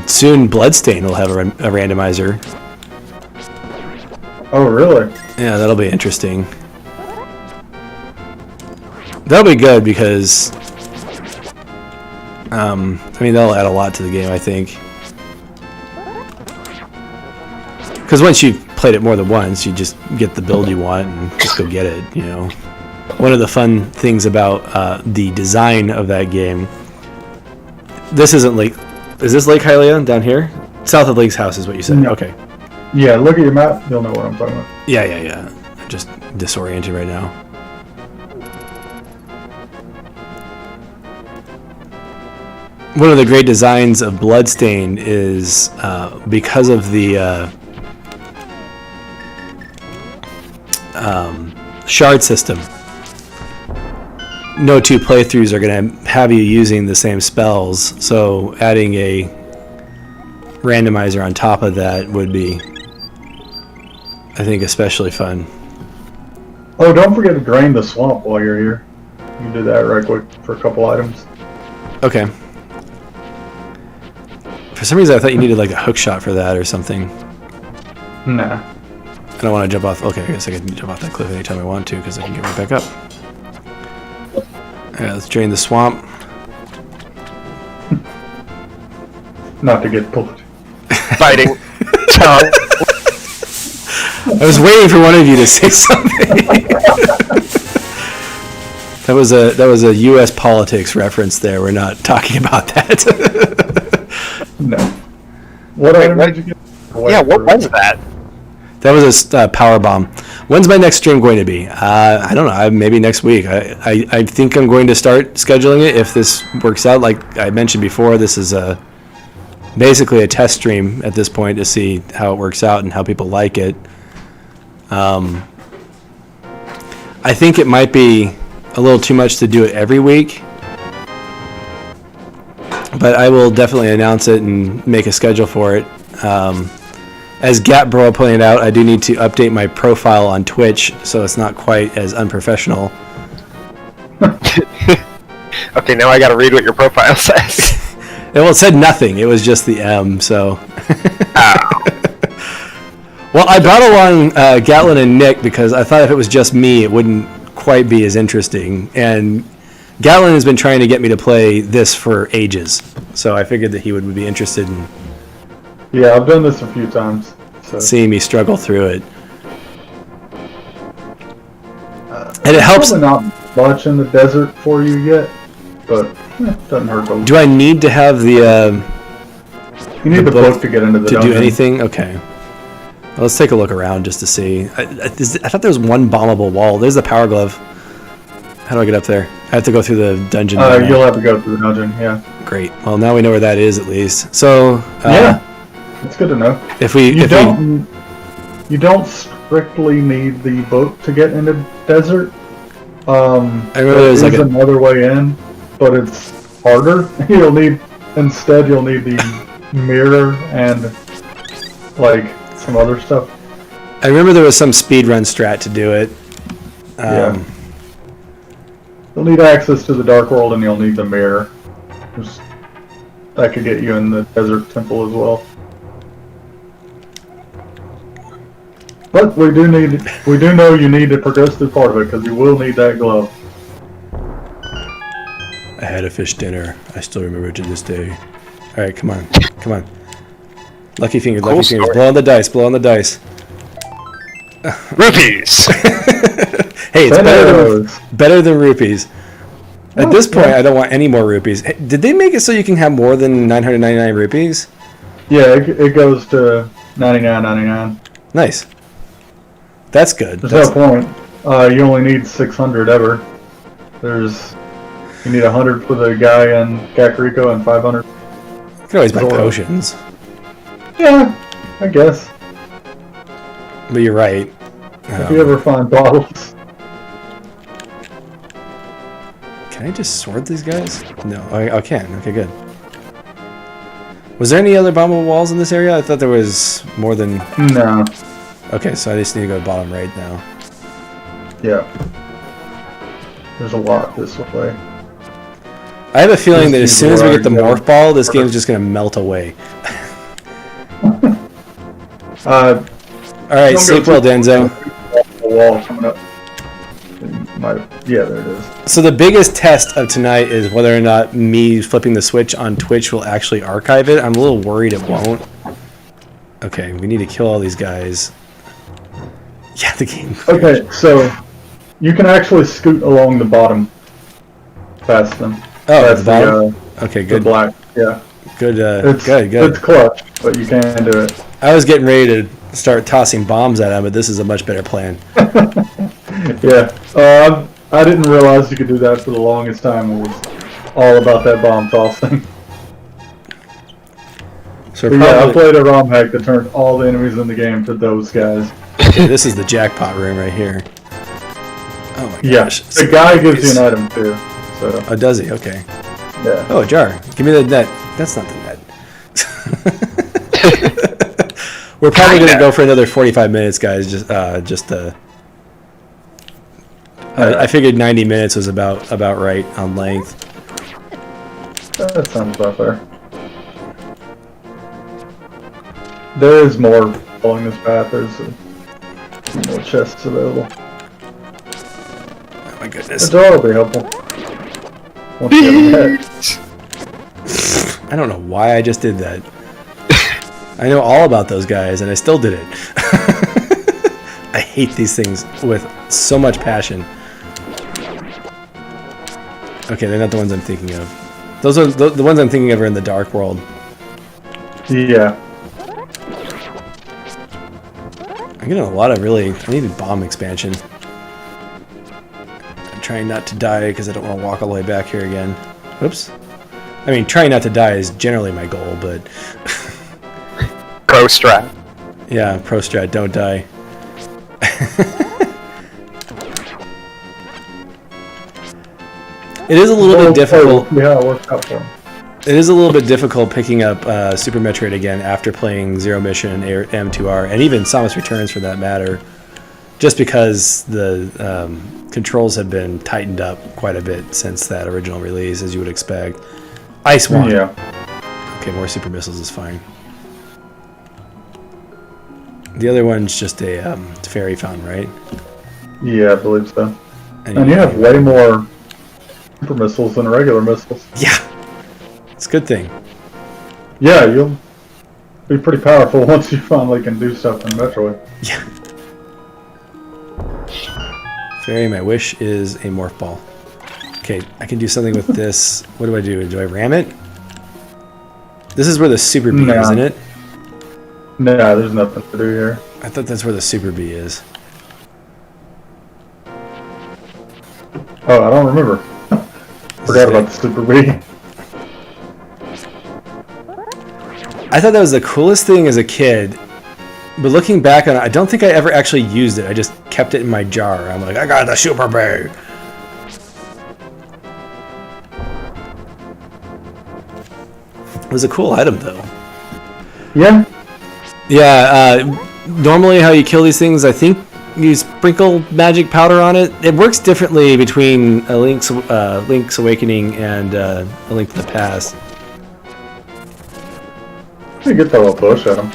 Soon Bloodstain will have a randomizer. Oh, really? Yeah, that'll be interesting. That'll be good because... I mean, that'll add a lot to the game, I think. Because once you've played it more than once, you just get the build you want and just go get it, you know. One of the fun things about the design of that game... This isn't Lake... Is this Lake Hylia down here? South of Link's house is what you said. No. Okay. Yeah, look at your map, you'll know what I'm talking about. Yeah. I'm just disoriented right now. One of the great designs of Bloodstain is because of the shard system. No two playthroughs are going to have you using the same spells, so adding a randomizer on top of that would be, I think, especially fun. Oh, don't forget to drain the swamp while you're here. You can do that right quick for a couple items. Okay. For some reason, I thought you needed like a hook shot for that or something. Nah. I don't want to jump off. Okay, I guess I can jump off that cliff anytime I want to because I can get right back up. Alright, let's drain the swamp. Not to get pulled. Fighting tongue. I was waiting for one of you to say something. That was a U.S. politics reference there. We're not talking about that. No. What item did you get? Yeah, what was that? That was a power bomb. When's my next stream going to be? I don't know. Maybe next week. I think I'm going to start scheduling it if this works out. Like I mentioned before, this is basically a test stream at this point to see how it works out and how people like it. I think it might be a little too much to do it every week, but I will definitely announce it and make a schedule for it. As Gatbro pointed out, I do need to update my profile on Twitch so it's not quite as unprofessional. Okay, now I gotta read what your profile says. Well, it said nothing. It was just the M, so... Well, I brought along Gatlin and Nick because I thought if it was just me, it wouldn't quite be as interesting. And Gatlin has been trying to get me to play this for ages, so I figured that he would be interested in Yeah, I've done this a few times. So. seeing me struggle through it. And it helps. Probably not much in the desert for you yet, but doesn't hurt. Do I need to have the... you need the book to get into the to dungeon. do anything? Okay. Well, let's take a look around just to see. I thought there was one bombable wall. There's the power glove. How do I get up there? I have to go through the dungeon. You'll have to go through the dungeon, yeah. Great. Well, now we know where that is at least. So... yeah, it's good to know. If we... You don't strictly need the boat to get into desert. I remember there was like another way in, but it's harder. You'll need the mirror and like some other stuff. I remember there was some speedrun strat to do it. Yeah. You'll need access to the Dark World and you'll need the mirror. That could get you in the Desert Temple as well. But we do know you need to progress through part of it because you will need that glove. I had a fish dinner. I still remember it to this day. All right, come on. Lucky fingers, Cool lucky fingers. story. Blow on the dice. Rupees! Hey, it's better than rupees. At this point, I don't want any more rupees. Hey, did they make it so you can have more than 999 rupees? Yeah, it goes to 99.99. Nice. That's good. There's no point. You only need 600 ever. You need 100 for the guy in Kakariko and 500. You can always buy potions. Yeah, I guess. But you're right. If you ever find bottles. Can I just sword these guys? No, I can. Okay, good. Was there any other bombable walls in this area? I thought there was more than... No. Okay, so I just need to go bottom right now. Yeah. There's a lot this way. I have a feeling that as soon as we get the morph ball, this game's just going to melt away. Alright, sleep well, Denzo. The wall coming up. Yeah, there it is. So the biggest test of tonight is whether or not me flipping the switch on Twitch will actually archive it. I'm a little worried it won't. Okay, we need to kill all these guys. Yeah, the game. Okay, so you can actually scoot along the bottom past them. Oh, that's the bottom? Okay, good. The black, yeah. Good, It's good. clutch, but you can do it. I was getting ready to start tossing bombs at him, but this is a much better plan. Yeah. I didn't realize you could do that for the longest time. It was all about that bomb tossing. So But yeah, I played a ROM hack that turned all the enemies in the game to those guys. okay, this is the jackpot room right here. Oh my gosh. Yeah, the guy gives you an item too. So Oh, does he? Okay. yeah. Oh, a jar. Give me the net. That's not the net. We're probably going to go for another 45 minutes, guys. I figured 90 minutes was about right on length. That sounds about fair. There is more following this path. There's more chests available. Oh my goodness. Which will be helpful. Once you have that. I don't know why I just did that. I know all about those guys, and I still did it. I hate these things with so much passion. Okay, they're not the ones I'm thinking of. Those are the ones I'm thinking of are in the Dark World. Yeah. I'm getting a lot of really... I need a bomb expansion. I'm trying not to die because I don't want to walk all the way back here again. Oops. I mean, trying not to die is generally my goal, but... Pro strat. Yeah, pro strat, don't die. It is a little bit difficult. Yeah, it worked out for him. It is a little bit difficult picking up Super Metroid again after playing Zero Mission, M2R, and even Samus Returns for that matter, just because the controls have been tightened up quite a bit since that original release, as you would expect. Ice Wand. Yeah. Okay, more Super Missiles is fine. The other one's just a fairy fountain, right? Yeah, I believe so. And you have way more super missiles than regular missiles. Yeah, it's a good thing. Yeah, you'll be pretty powerful once you finally can do stuff in Metroid. Yeah. Fairy, my wish is a morph ball. Okay, I can do something with this. What do I do? Do I ram it? This is where the Super Bee is, isn't it? Nah, there's nothing to do here. I thought that's where the Super Bee is. Oh, I don't remember. Forgot about the Super Bee. I thought that was the coolest thing as a kid, but looking back on it, I don't think I ever actually used it. I just kept it in my jar. I'm like, I got the Super Bee! It was a cool item, though. Yeah. Yeah, normally how you kill these things, I think you sprinkle magic powder on it. It works differently between a Link's Awakening and A Link to the Past. You get that little push at him.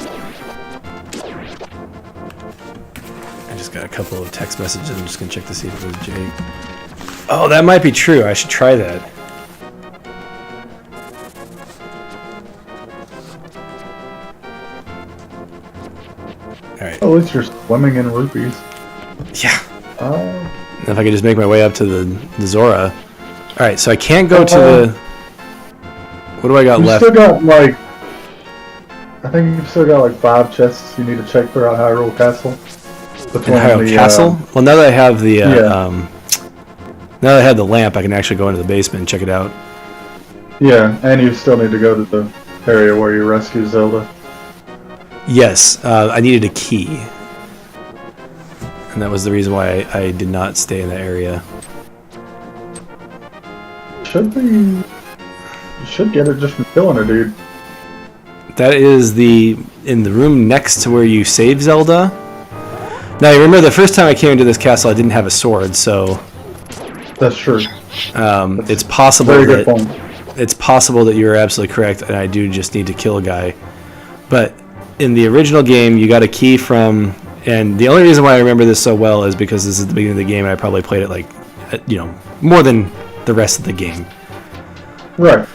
I just got a couple of text messages. I'm just going to check to see if it was Jake. Oh, that might be true. I should try that. Alright. At least you're swimming in rupees. Yeah. If I could just make my way up to the Zora. Alright, so I can't go to the... What do I got left? You still got, like... I think you've still got, like, 5 chests you need to check throughout Hyrule Castle. In Hyrule Castle? Well, now that I have the... now that I have the lamp, I can actually go into the basement and check it out. Yeah, and you still need to go to the area where you rescue Zelda. Yes, I needed a key. And that was the reason why I did not stay in that area. You should get it just from killing a dude. That is in the room next to where you save Zelda. Now, you remember the first time I came into this castle, I didn't have a sword, so... That's true. It's possible Very good point. It's possible that you're absolutely correct, and I do just need to kill a guy. But in the original game, you got a key from... And the only reason why I remember this so well is because this is the beginning of the game, and I probably played it, like, more than the rest of the game. Right.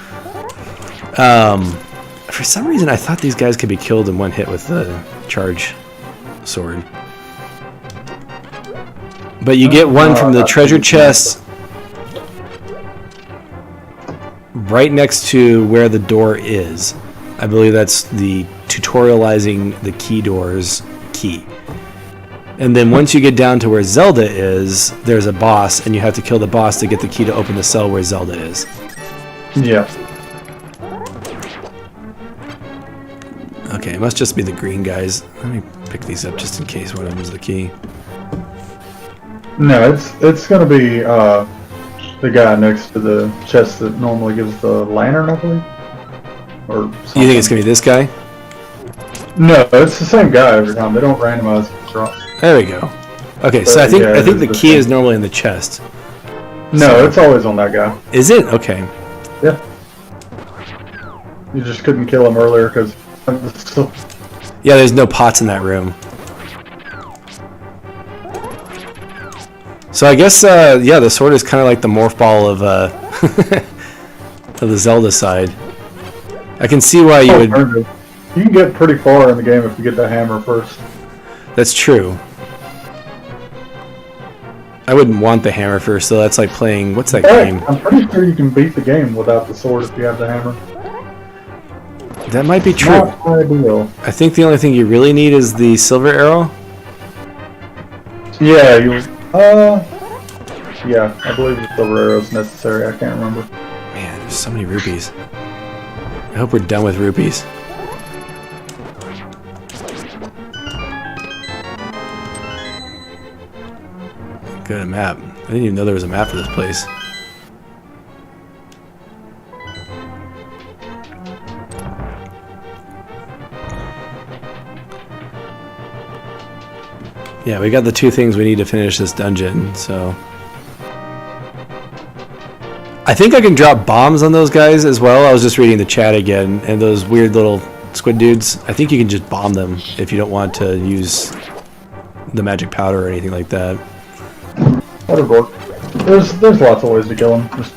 For some reason, I thought these guys could be killed in one hit with the charge sword. But you get one from the treasure chest right next to where the door is. I believe that's the tutorializing the key doors key. And then once you get down to where Zelda is, there's a boss, and you have to kill the boss to get the key to open the cell where Zelda is. Yeah. Okay, it must just be the green guys. Let me pick these up just in case one of them is the key. No, it's gonna be the guy next to the chest that normally gives the lantern, I believe. Or something. You think it's gonna be this guy? No, it's the same guy every time. They don't randomize the drop. There we go. Okay, so I think the key is normally in the chest. No, it's always on that guy. Is it? Okay. Yeah. You just couldn't kill him earlier because Yeah, there's no pots in that room. So I guess, yeah, the sword is kind of like the morph ball of, of the Zelda side. I can see why you would... You can get pretty far in the game if you get the hammer first. That's true. I wouldn't want the hammer first, though. That's like playing... What's that game? I'm pretty sure you can beat the game without the sword if you have the hammer. That might be true. Not ideal. I think the only thing you really need is the silver arrow. Yeah, yeah, I believe the silver arrow is necessary. I can't remember. Man, there's so many rupees. I hope we're done with rupees. Good, a map. I didn't even know there was a map for this place. Yeah, we got the two things we need to finish this dungeon, so... I think I can drop bombs on those guys as well. I was just reading the chat again, and those weird little squid dudes, I think you can just bomb them if you don't want to use the magic powder or anything like that. That'll work. There's lots of ways to kill them. Just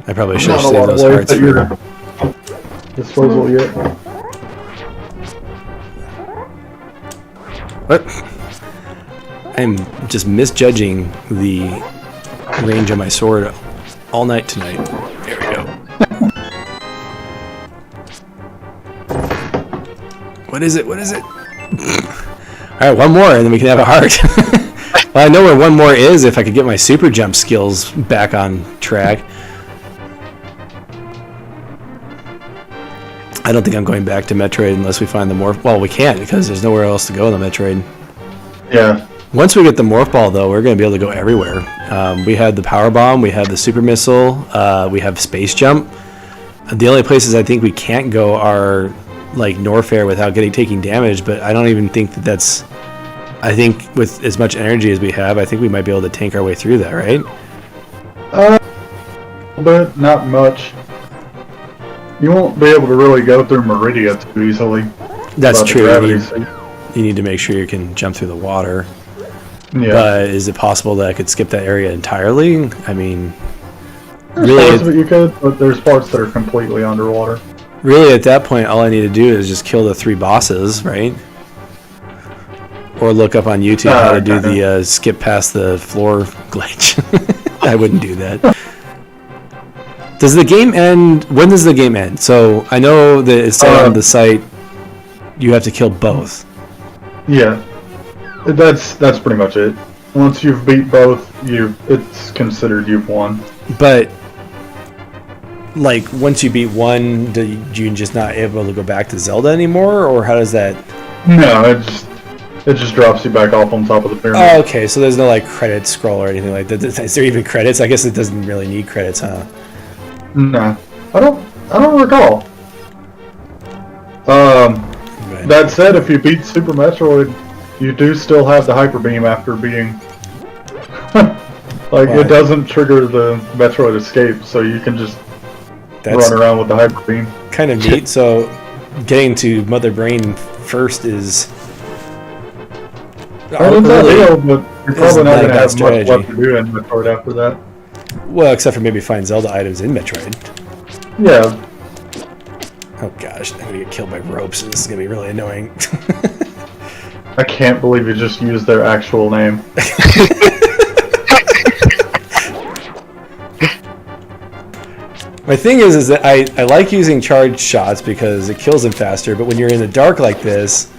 I probably should have saved those hearts for... disposal yet. What? I'm just misjudging the range of my sword all night tonight. There we go. What is it? What is it? Alright, one more and then we can have a heart. Well, I know where one more is if I could get my super jump skills back on track. I don't think I'm going back to Metroid unless we find the morph. Well, we can't because there's nowhere else to go in the Metroid. Yeah. Once we get the morph ball, though, we're going to be able to go everywhere. We had the power bomb, we have the super missile, we have space jump. The only places I think we can't go are like Norfair without taking damage. But I don't even think that's. I think with as much energy as we have, I think we might be able to tank our way through that, right? But not much. You won't be able to really go through Meridia too easily. That's true. You need to make sure you can jump through the water. Yeah. But is it possible that I could skip that area entirely? I mean, there's really, parts of it you could, but there's parts that are completely underwater. Really, at that point, all I need to do is just kill the 3 bosses, right? Or look up on YouTube how to do the skip past the floor glitch. I wouldn't do that. Does the game end? When does the game end? So I know that it said on the site you have to kill both. Yeah, that's pretty much it. Once you've beat both, it's considered you've won. But like once you beat one, do you just not able to go back to Zelda anymore, or how does that? No, it just drops you back off on top of the pyramid. Oh, okay. So there's no like credit scroll or anything like that. Is there even credits? I guess it doesn't really need credits, huh? No, I don't recall. That said, if you beat Super Metroid, you do still have the Hyper Beam after being like it doesn't trigger the Metroid escape, so you can just run around with the Hyper Beam. Kind of neat. So getting to Mother Brain first is. It's ideal, but you're probably not going to have much left to do in Metroid after that. Well, except for maybe find Zelda items in Metroid. Yeah. Oh gosh, I'm gonna get killed by ropes, and this is gonna be really annoying. I can't believe you just used their actual name. My thing is that I like using charged shots because it kills them faster, but when you're in the dark like this,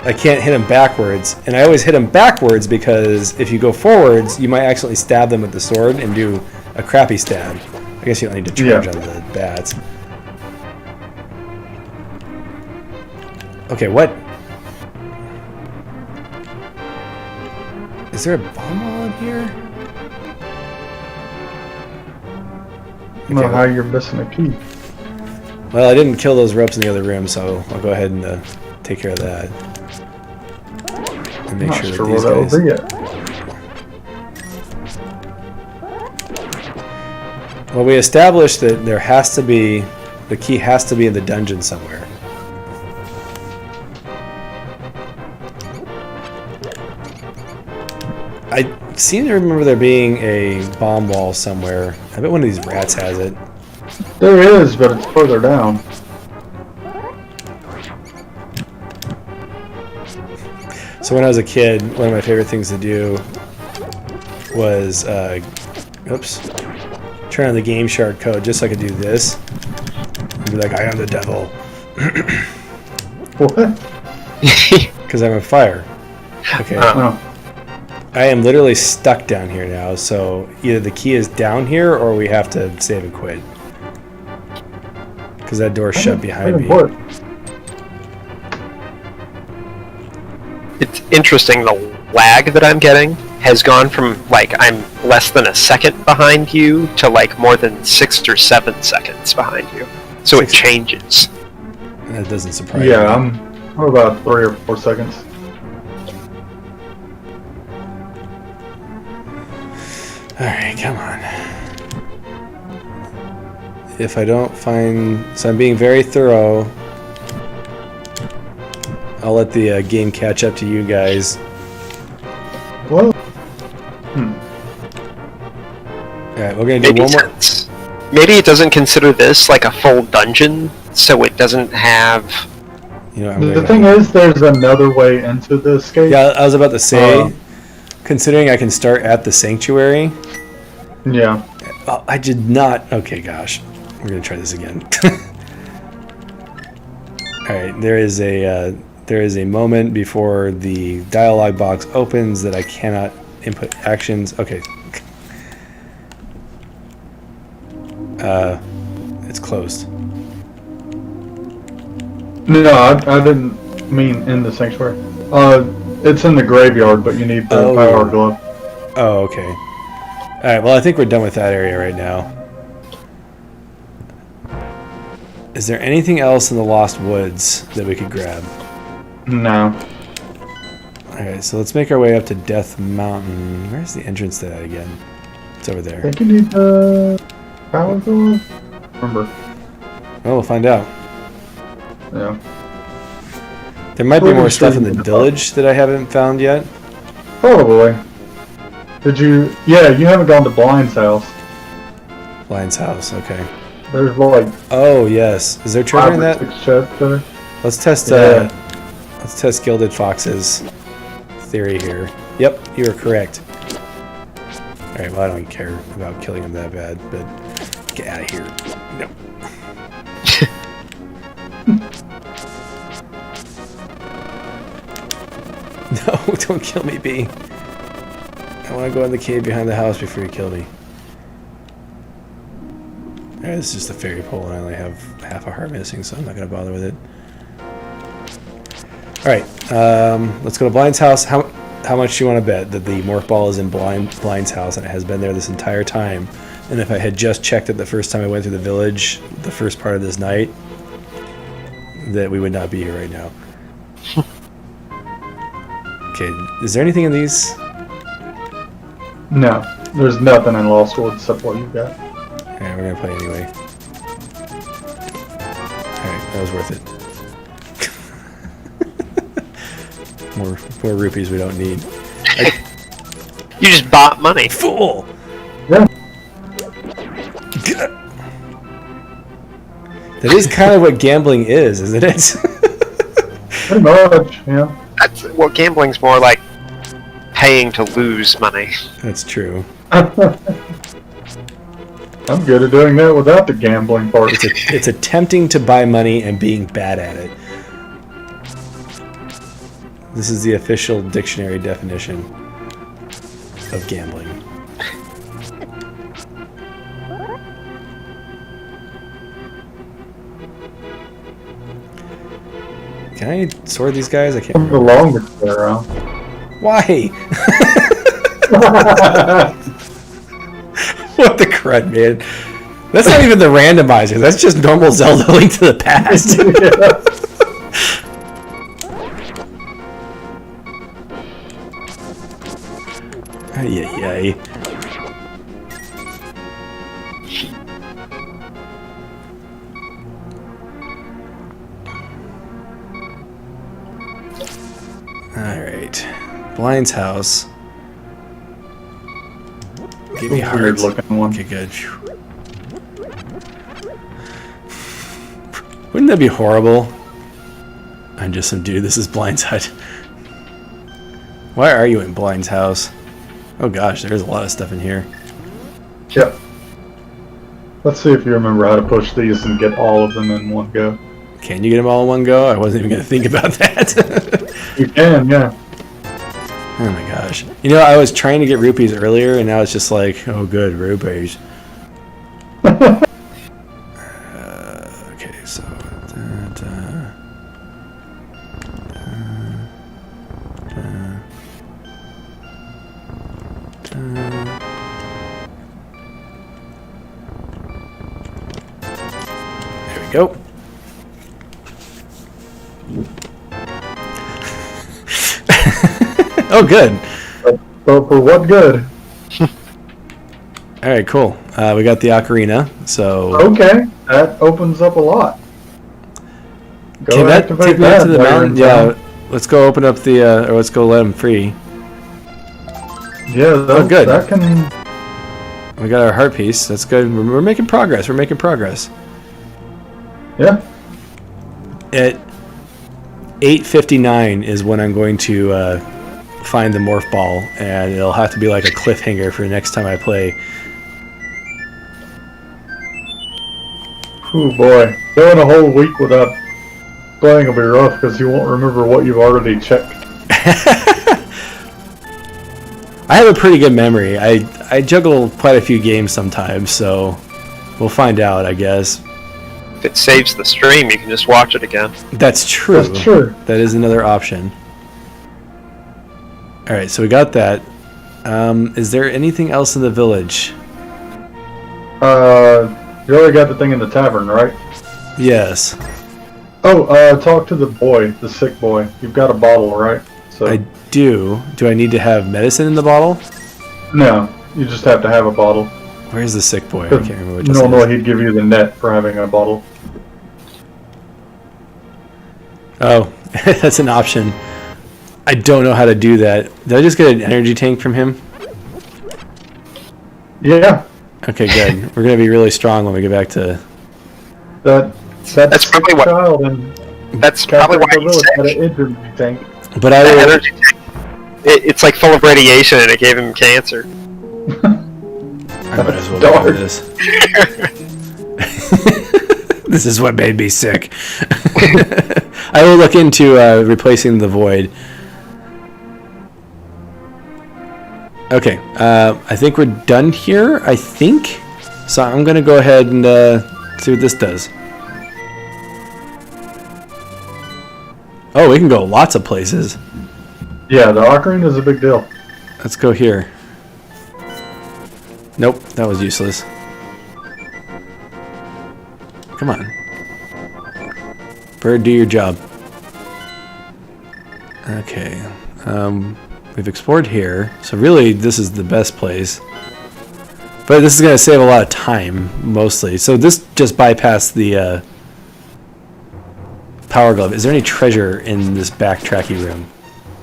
I can't hit them backwards, and I always hit them backwards because if you go forwards, you might accidentally stab them with the sword and do a crappy stab. I guess you don't need to charge on the bats. Okay, what? Is there a bomb wall in here? I don't know how you're missing a key. Well, I didn't kill those ropes in the other room, so I'll go ahead and take care of that. And make sure that these guys... Well, we established that there has to be... The key has to be in the dungeon somewhere. seem to remember there being a bomb wall somewhere. I bet one of these rats has it. There is, but it's further down. So when I was a kid, one of my favorite things to do was, turn on the Game Shark code just so I could do this. And be like, I am the devil. What? Because I'm on fire. Okay. Oh. I am literally stuck down here now, so either the key is down here or we have to save and quit. Because that door's shut behind me. What? It's interesting, the lag that I'm getting has gone from, like, I'm less than a second behind you to, like, more than 6 or 7 seconds behind you. So it changes. That doesn't surprise me. Yeah, I'm about 3 or 4 seconds. Alright, come on. If I don't find... So I'm being very thorough. I'll let the game catch up to you guys. Well, Alright, we're gonna do one more... Maybe it doesn't consider this like a full dungeon, so it doesn't have... You know, the thing is, there's another way into the escape. Yeah, I was about to say, considering I can start at the sanctuary... Yeah. Oh, I did not... Okay, gosh. We're gonna try this again. Alright, there is a moment before the dialogue box opens that I cannot input actions. Okay. It's closed. No, I didn't mean in the sanctuary. It's in the graveyard, but you need the power glove. Oh, okay. Alright, well I think we're done with that area right now. Is there anything else in the Lost Woods that we could grab? No. Alright, so let's make our way up to Death Mountain. Where's the entrance to that again? It's over I there. think you need the power glove? Remember. Well, we'll find out. Yeah. There might be Pretty more sure stuff in you the can village that I haven't found yet. Probably. Did you... Yeah, you haven't gone to Blind's house. Blind's house, okay. There's like... Oh, yes. Is there treasure in 5 or that? 6 chests there. Let's test, Yeah. let's test Gilded Fox's theory here. Yep, you are correct. Alright, well I don't care about killing him that bad, but get out of here. No. No, don't kill me, B. I want to go in the cave behind the house before you kill me. Alright, this is just a fairy pole and I only have half a heart missing, so I'm not going to bother with it. Alright, let's go to Blind's house. How much do you want to bet that the morph ball is in Blind's house and it has been there this entire time? And if I had just checked it the first time I went through the village, the first part of this night, that we would not be here right now. Okay, is there anything in these? No. There's nothing in Lost Woods except what you got. Alright, we're gonna play anyway. Alright, that was worth it. more rupees we don't need. You just bought money. Fool! Yeah. That is kind of what gambling is, isn't it? Pretty much, yeah. That's, well, gambling's more like paying to lose money. That's true. I'm good at doing that without the gambling part. It's attempting to buy money and being bad at it. This is the official dictionary definition of gambling. Can I sword these guys? I can't The remember. longest way around. Why? What the crud, man? That's not even the randomizer. That's just normal Zelda Link to the Past. Ay, ay, ay. Alright. Blind's house. Give me a weird hearts. looking one. Okay, good. Phew. Wouldn't that be horrible? I'm just some dude. This is Blind's hut. Why are you in Blind's house? Oh gosh, there's a lot of stuff in here. Yep. Let's see if you remember how to push these and get all of them in one go. Can you get them all in one go? I wasn't even going to think about that. You can, yeah. Oh my gosh. You know, I was trying to get rupees earlier, and now it's just like, oh good, rupees. Okay, so... There we go. Oh, good. But for what good? All right, cool. We got the ocarina, so... Okay, that opens up a lot. Go Can that activate take me up to the while you're mountain? in Yeah, town. let's go open up the... or let's go let him free. Yeah, that, good. that can... We got our heart piece. That's good. We're making progress. We're making progress. Yeah. At 8:59 is when I'm going to find the morph ball, and it'll have to be like a cliffhanger for the next time I play. Oh boy, going a whole week without playing will be rough because you won't remember what you've already checked. I have a pretty good memory. I juggle quite a few games sometimes, so we'll find out, I guess. If it saves the stream, you can just watch it again. That's true. That's true. That is another option. Alright, so we got that. Is there anything else in the village? You already got the thing in the tavern, right? Yes. Oh, talk to the boy, the sick boy. You've got a bottle, right? So I do. Do I need to have medicine in the bottle? no, you just have to have a bottle. Where's the sick boy? I can't remember what this Normally is. he'd give you the net for having a bottle. Oh, that's an option. I don't know how to do that. Did I just get an energy tank from him? Yeah, Okay, good. We're gonna be really strong when we get back to... That's probably what- child and That's probably why Village he's had an sick. injury tank. But I That will... energy tank, it's like full of radiation, and it gave him cancer. I might as well Dark. do this. This is what made me sick. I will look into replacing the void. Okay, I think we're done here, I think. So I'm going to go ahead and see what this does. Oh, we can go lots of places. Yeah, the ocarina is a big deal. Let's go here. Nope, that was useless. Come on. Bird, do your job. Okay. We've explored here, so really this is the best place. But this is going to save a lot of time, mostly. So this just bypassed the power glove. Is there any treasure in this backtracky room?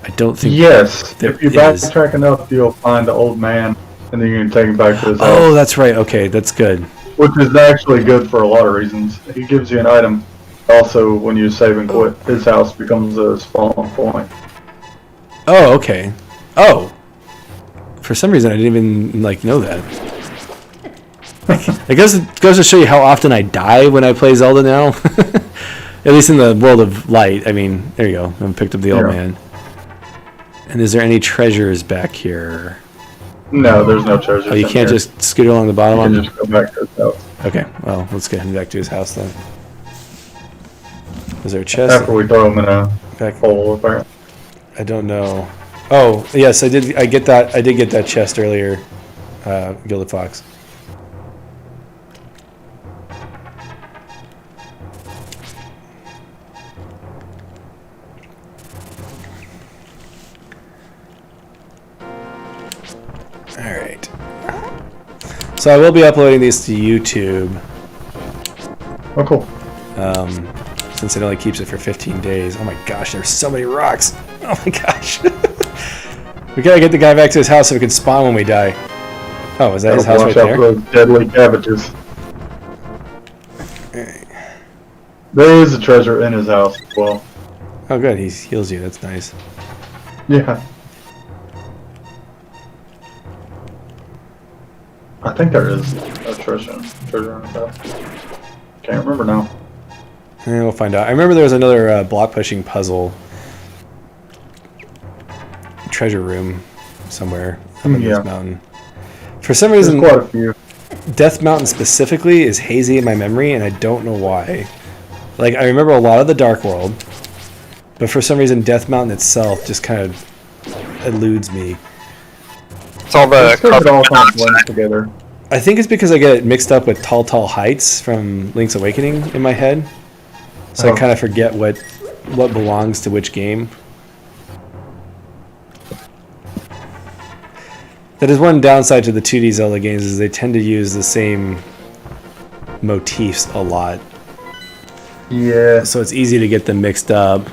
I don't think Yes, there if you is. backtrack enough, you'll find the old man, and then you can take him back to his Oh, house. that's right. Okay, that's good. Which is actually good for a lot of reasons. He gives you an item. Also, when you save and quit, his house becomes a spawn point. Oh, okay. Oh. For some reason, I didn't even, know that. I guess it goes to show you how often I die when I play Zelda now. At least in the world of light. I mean, there you go. I picked up the old Yeah. man. And is there any treasures back here? No, there's no treasure. Oh, you can't just scoot along the You bottom? can just go back to his house. Okay, well, let's get him back to his house then. Is there a chest? After we throw him in a Back. hole, apparently. I don't know. Oh, yes, I did. I get that. I did get that chest earlier. Gilded Fox. All right. So I will be uploading these to YouTube. Oh, cool. Since it only keeps it for 15 days. Oh my gosh, there's so many rocks. Oh my gosh. We gotta get the guy back to his house so we can spawn when we die. Oh, is that his Gotta house right watch out there? for those deadly cabbages. There is a treasure in his house as well. Oh, good. He heals you. That's nice. Yeah. I think there is a treasure in his house. Can't remember now. We'll find out. I remember there was another block pushing puzzle treasure room somewhere up in this mountain. For some There's reason, quite a few. Death Mountain specifically is hazy in my memory, and I don't know why. Like, I remember a lot of the Dark World, but for some reason, Death Mountain itself just kind of eludes me. It's all the It's 'cause it all carbon kind of blends monoxide. together. I think it's because I get it mixed up with Tall Tall Heights from Link's Awakening in my head, so I kind of forget what belongs to which game. That is one downside to the 2D Zelda games, is they tend to use the same motifs a lot. Yeah. So it's easy to get them mixed up.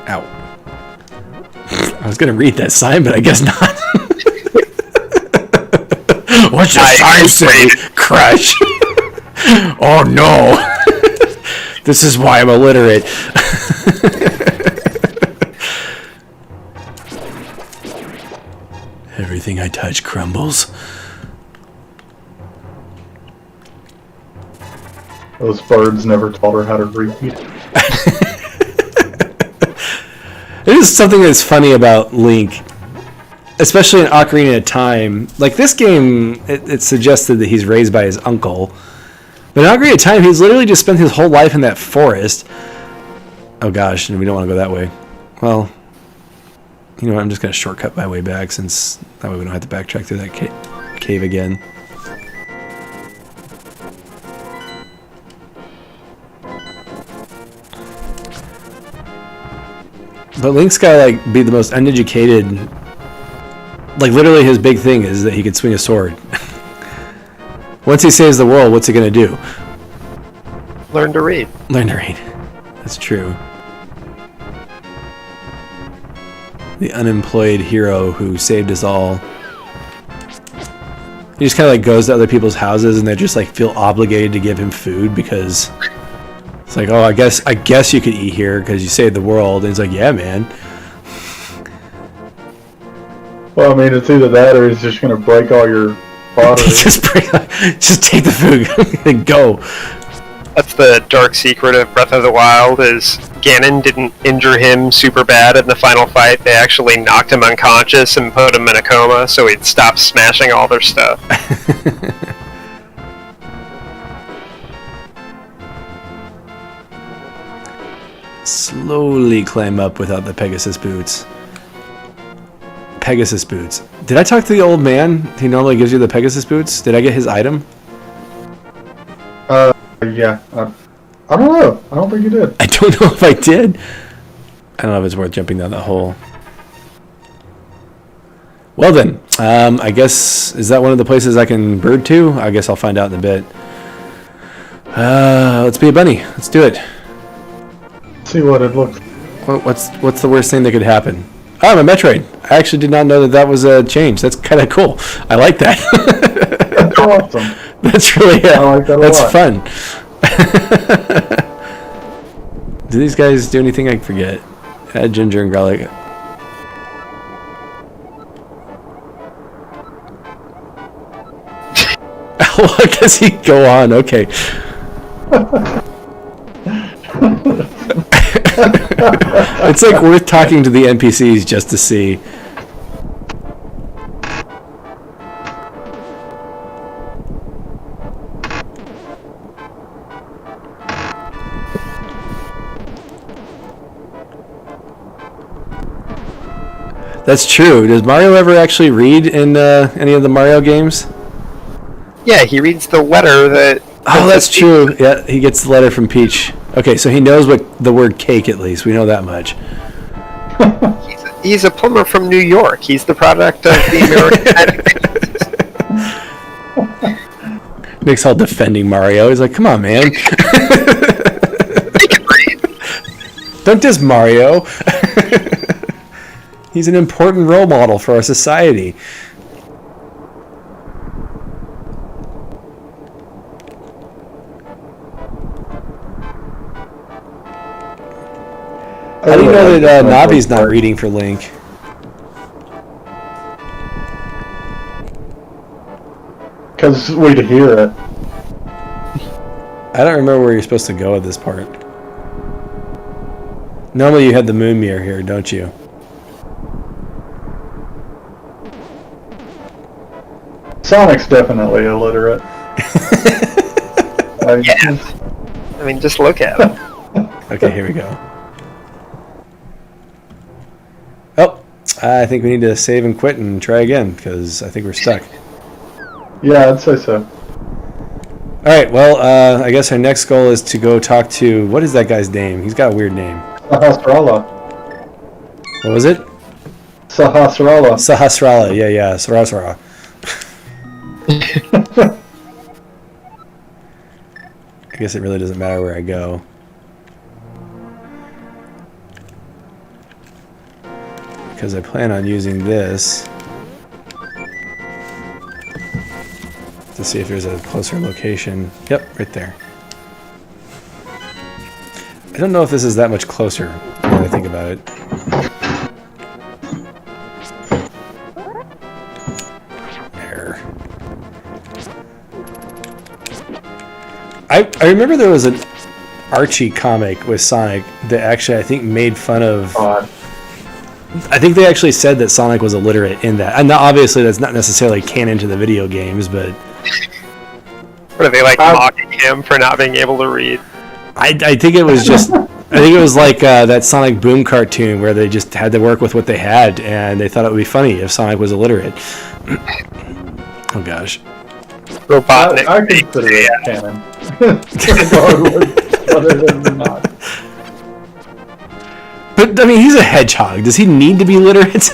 Ow. I was going to read that sign, but I guess not. What's the sign say? Crush. Oh no. This is why I'm illiterate. Everything I touch crumbles. Those birds never taught her how to read. It is something that's funny about Link, especially in Ocarina of Time. Like, this game, it suggested that he's raised by his uncle. But in Ocarina of Time, he's literally just spent his whole life in that forest. Oh gosh, and we don't want to go that way. Well, you know what, I'm just going to shortcut my way back, since that way we don't have to backtrack through that cave again. But Link's gotta, like, be the most uneducated. Like, literally his big thing is that he can swing a sword. Once he saves the world, what's he gonna do? Learn to read. Learn to read. That's true. The unemployed hero who saved us all. He just kind of, like, goes to other people's houses and they just, like, feel obligated to give him food because it's like, oh, I guess you could eat here because you saved the world. And he's like, yeah, man. Well, I mean, it's either that or he's just gonna break all your pottery. just take the food and go. That's the dark secret of Breath of the Wild, is Ganon didn't injure him super bad in the final fight. They actually knocked him unconscious and put him in a coma so he'd stop smashing all their stuff. Slowly climb up without the Pegasus boots. Pegasus boots. Did I talk to the old man? He normally gives you the Pegasus boots. Did I get his item? Yeah. I don't know. I don't think you did. I don't know if I did. I don't know if it's worth jumping down that hole. Well then, I guess, is that one of the places I can bird to? I guess I'll find out in a bit. Let's be a bunny. Let's do it. See what it looks. What's the worst thing that could happen? Oh, I'm a Metroid. I actually did not know that was a change. That's kind of cool. I like that. That's awesome. That's really, I like that a that's lot. fun. Do these guys do anything? I forget. Add ginger and garlic. What does he go on? Okay. It's like worth talking to the NPCs just to see. That's true. Does Mario ever actually read in any of the Mario games? Yeah, he reads the letter that... Oh, that's true. Yeah, he gets the letter from Peach. Okay, so he knows what the word cake, at least. We know that much. He's a plumber from New York. He's the product of the American... Nick's all defending Mario. He's like, come on, man. He can read. Don't diss Mario. He's an important role model for our society. How do you know that Navi's not reading for Link? Because we'd hear it. I don't remember where you're supposed to go at this part. Normally you had the moon mirror here, don't you? Sonic's definitely illiterate. Yeah. I mean, just look at him. Okay, here we go. Oh, I think we need to save and quit and try again, because I think we're stuck. Yeah, I'd say so. Alright, well, I guess our next goal is to go talk to... What is that guy's name? He's got a weird name. Sahasrara. What was it? Sahasrara. Sahasrara, yeah, Sahasrara. I guess it really doesn't matter where I go. Because I plan on using this to see if there's a closer location. Yep, right there. I don't know if this is that much closer when I think about it. There. I remember there was an Archie comic with Sonic that actually I think made fun of... I think they actually said that Sonic was illiterate in that. And obviously that's not necessarily canon to the video games, but... What are they, like, mocking him for not being able to read? I think it was just... I think it was like that Sonic Boom cartoon where they just had to work with what they had, and they thought it would be funny if Sonic was illiterate. Oh, gosh. Robotnik. I consider it canon. Regardless, whether it is or not. But, I mean, he's a hedgehog. Does he need to be literate?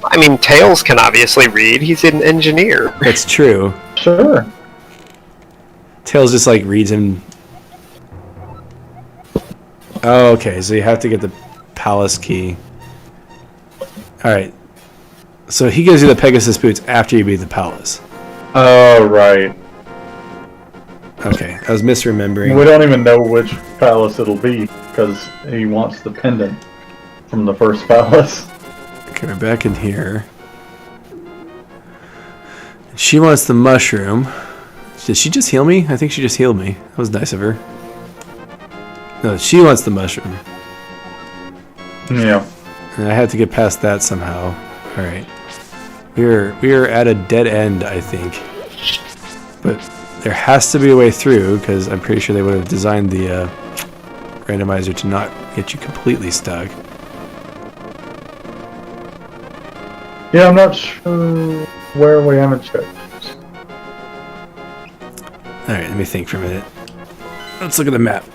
I mean, Tails can obviously read. He's an engineer. That's true. Sure. Tails just, like, reads him... Oh, okay, so you have to get the palace key. Alright. So he gives you the Pegasus boots after you beat the palace. Oh, right. Okay, I was misremembering. We don't even know which palace it'll be, because he wants the pendant from the first palace. Okay, we're back in here. She wants the mushroom. Did she just heal me? I think she just healed me. That was nice of her. No, she wants the mushroom. Yeah. And I have to get past that somehow. Alright. We are at a dead end, I think. But there has to be a way through, because I'm pretty sure they would have designed the randomizer to not get you completely stuck. Yeah, I'm not sure where we haven't checked. Alright, let me think for a minute. Let's look at the map.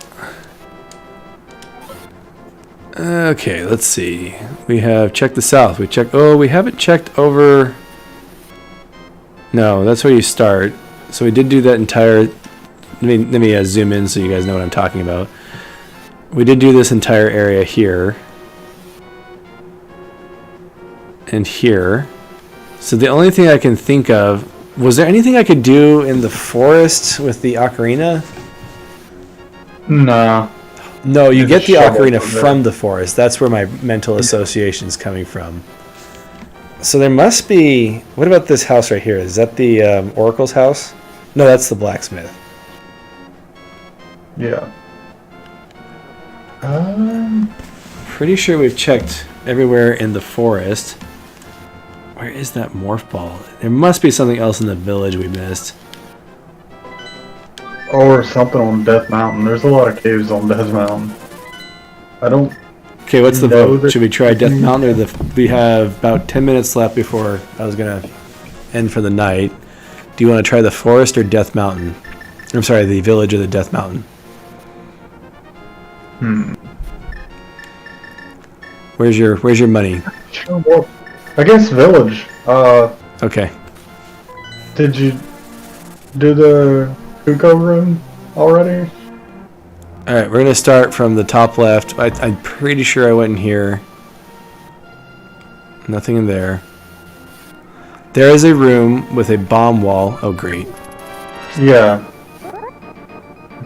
Okay, let's see. We have checked the south. We checked... Oh, we haven't checked over... No, that's where you start. So we did do that entire... Let me zoom in so you guys know what I'm talking about. We did do this entire area here. And here. So the only thing I can think of... Was there anything I could do in the forest with the ocarina? Nah. No, you get the shovel ocarina from there. from the forest. That's where my mental association's coming from. So there must be... What about this house right here? Is that the Oracle's house? No, that's the blacksmith. Yeah. Pretty sure we've checked everywhere in the forest. Where is that morph ball? There must be something else in the village we missed. Or something on Death Mountain. There's a lot of caves on Death Mountain. I don't... Okay, what's the know vote? that- Should we try Death Mountain or the... We have about 10 minutes left before I was going to end for the night. Do you want to try the forest or Death Mountain? I'm sorry, the village or the Death Mountain? Where's your money? Sure, well, I guess Village. Okay. Did you do the Kuko room already? Alright, we're going to start from the top left. I'm pretty sure I went in here. Nothing in there. There is a room with a bomb wall. Oh, great. Yeah.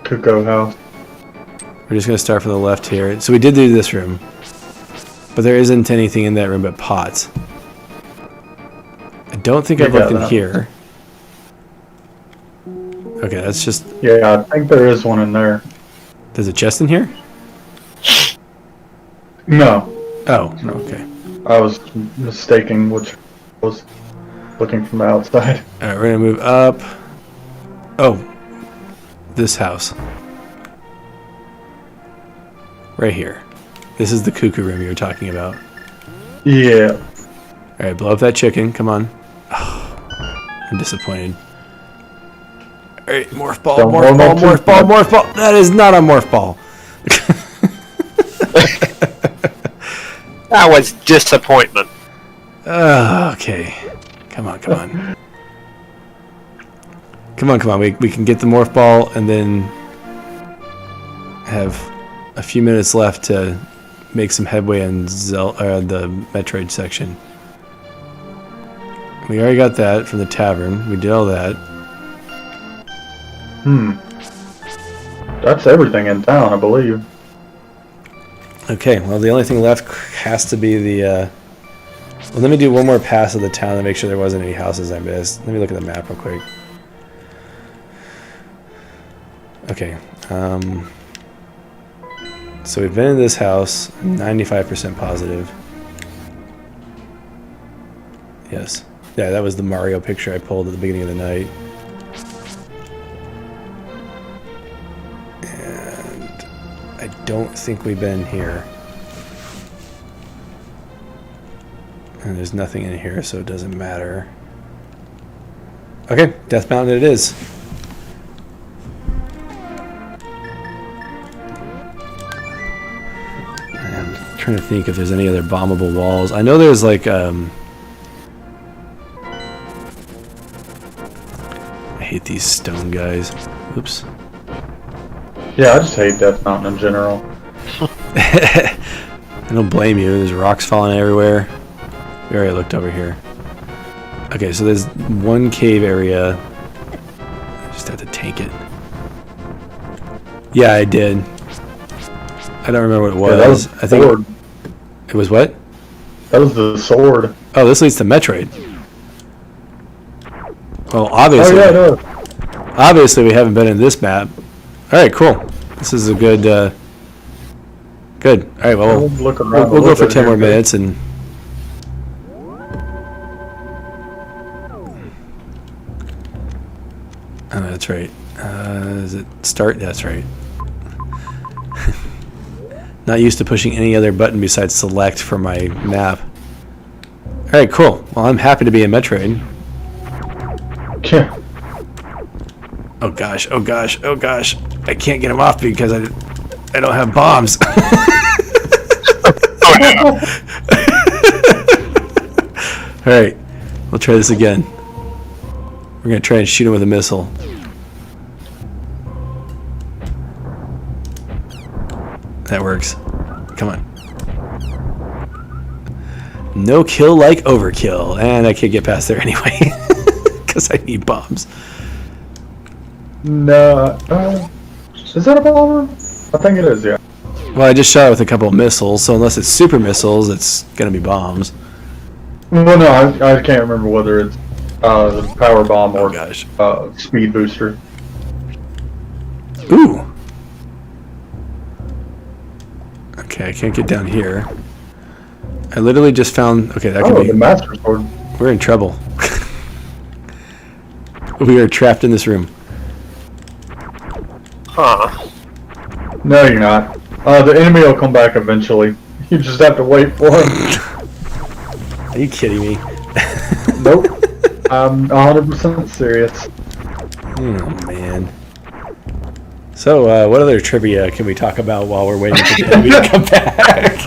Cuckoo house. We're just going to start from the left here. So we did do this room. But there isn't anything in that room but pots. I don't think I've looked in here. Okay, that's just... Yeah, I think there is one in there. There's a chest in here? No. Oh, okay. I was mistaking which was looking from the outside. Alright, we're going to move up. Oh. This house. Right here. This is the cuckoo room you were talking about. Yeah. Alright, blow up that chicken. Come on. Oh, I'm disappointed. Alright, morph ball, morph ball, morph ball, morph ball. That is not a morph ball. That was disappointment. Okay. Come on, come on. Come on, come on. We can get the morph ball and then have a few minutes left to make some headway on the Metroid section. We already got that from the tavern. We did all that. That's everything in town, I believe. Okay, well, the only thing left has to be the... Well, let me do one more pass of the town to make sure there wasn't any houses I missed. Let me look at the map real quick. Okay, so we've been in this house. I'm 95% positive. Yes. Yeah, that was the Mario picture I pulled at the beginning of the night. And I don't think we've been here. And there's nothing in here, so it doesn't matter. Okay, Death Mountain it is. I'm trying to think if there's any other bombable walls. I know there's like, I hate these stone guys. Oops. Yeah, I just hate Death Mountain in general. I don't blame you. There's rocks falling everywhere. We already looked over here. Okay, so there's one cave area. I just have to tank it. Yeah, I did. I don't remember what it was. Yeah, that was I think sword. it was what? That was the sword. Oh, this leads to Metroid. Well, obviously. Oh, yeah, no. Obviously, we haven't been in this map. All right, cool. This is a good. Good. All right, well, we'll go for 10 more minutes and. Oh, that's right. Is it start? That's right. Not used to pushing any other button besides select for my map. All right, cool. Well, I'm happy to be in Metroid. Yeah. Oh gosh! Oh gosh! Oh gosh! I can't get him off because I don't have bombs. Oh, no. All right, we'll try this again. We're gonna try and shoot him with a missile. That works. Come on. No kill like overkill, and I can't get past there anyway because I need bombs. No. Is that a bomb? I think it is, yeah. Well, I just shot it with a couple of missiles, so unless it's super missiles, it's gonna be bombs. Well, no, I can't remember whether it's the power bomb or gosh. speed booster. Ooh. Okay, I can't get down here. I literally just found... Okay, that could be... the Master Sword. We're in trouble. We are trapped in this room. Huh. No, you're not. The enemy will come back eventually. You just have to wait for him. Are you kidding me? Nope. I'm 100% serious. Oh, man. So, what other trivia can we talk about while we're waiting for the enemy to come back?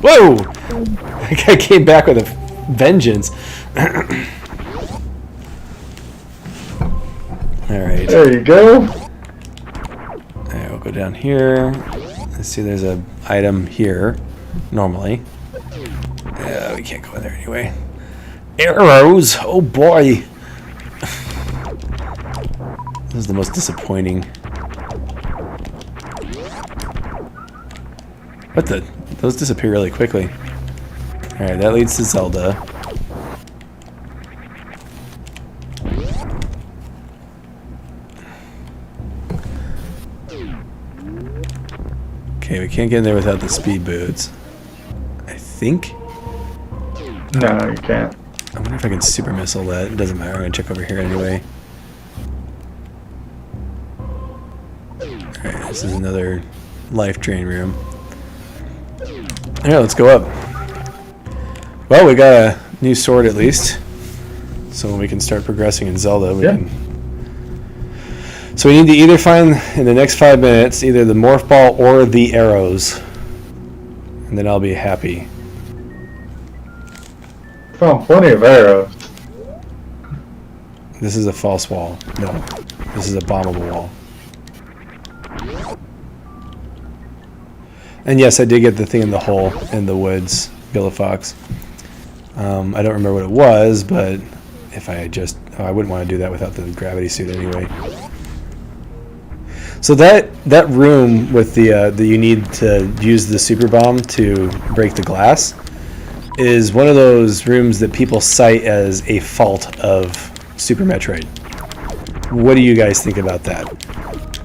Whoa! That guy came back with a vengeance. Alright. There you go. Alright, we'll go down here. Let's see, there's an item here, normally. We we can't go in there anyway. Arrows! Oh boy! This is the most disappointing. What the? Those disappear really quickly. Alright, that leads to Zelda. Okay, we can't get in there without the speed boots. I think? No, you can't. I wonder if I can super missile that. It doesn't matter. I'm gonna check over here anyway. Alright, this is another life drain room. Alright, let's go up. Well, we got a new sword at least. So we can start progressing in Zelda. We can... So we need to either find, in the next 5 minutes, either the morph ball or the arrows. And then I'll be happy. Found plenty of arrows. This is a false wall. No, this is a bombable wall. And yes, I did get the thing in the hole in the woods, Bill of Fox. I don't remember what it was, but if I just... Oh, I wouldn't want to do that without the gravity suit anyway. So that room with the you need to use the super bomb to break the glass is one of those rooms that people cite as a fault of Super Metroid. What do you guys think about that?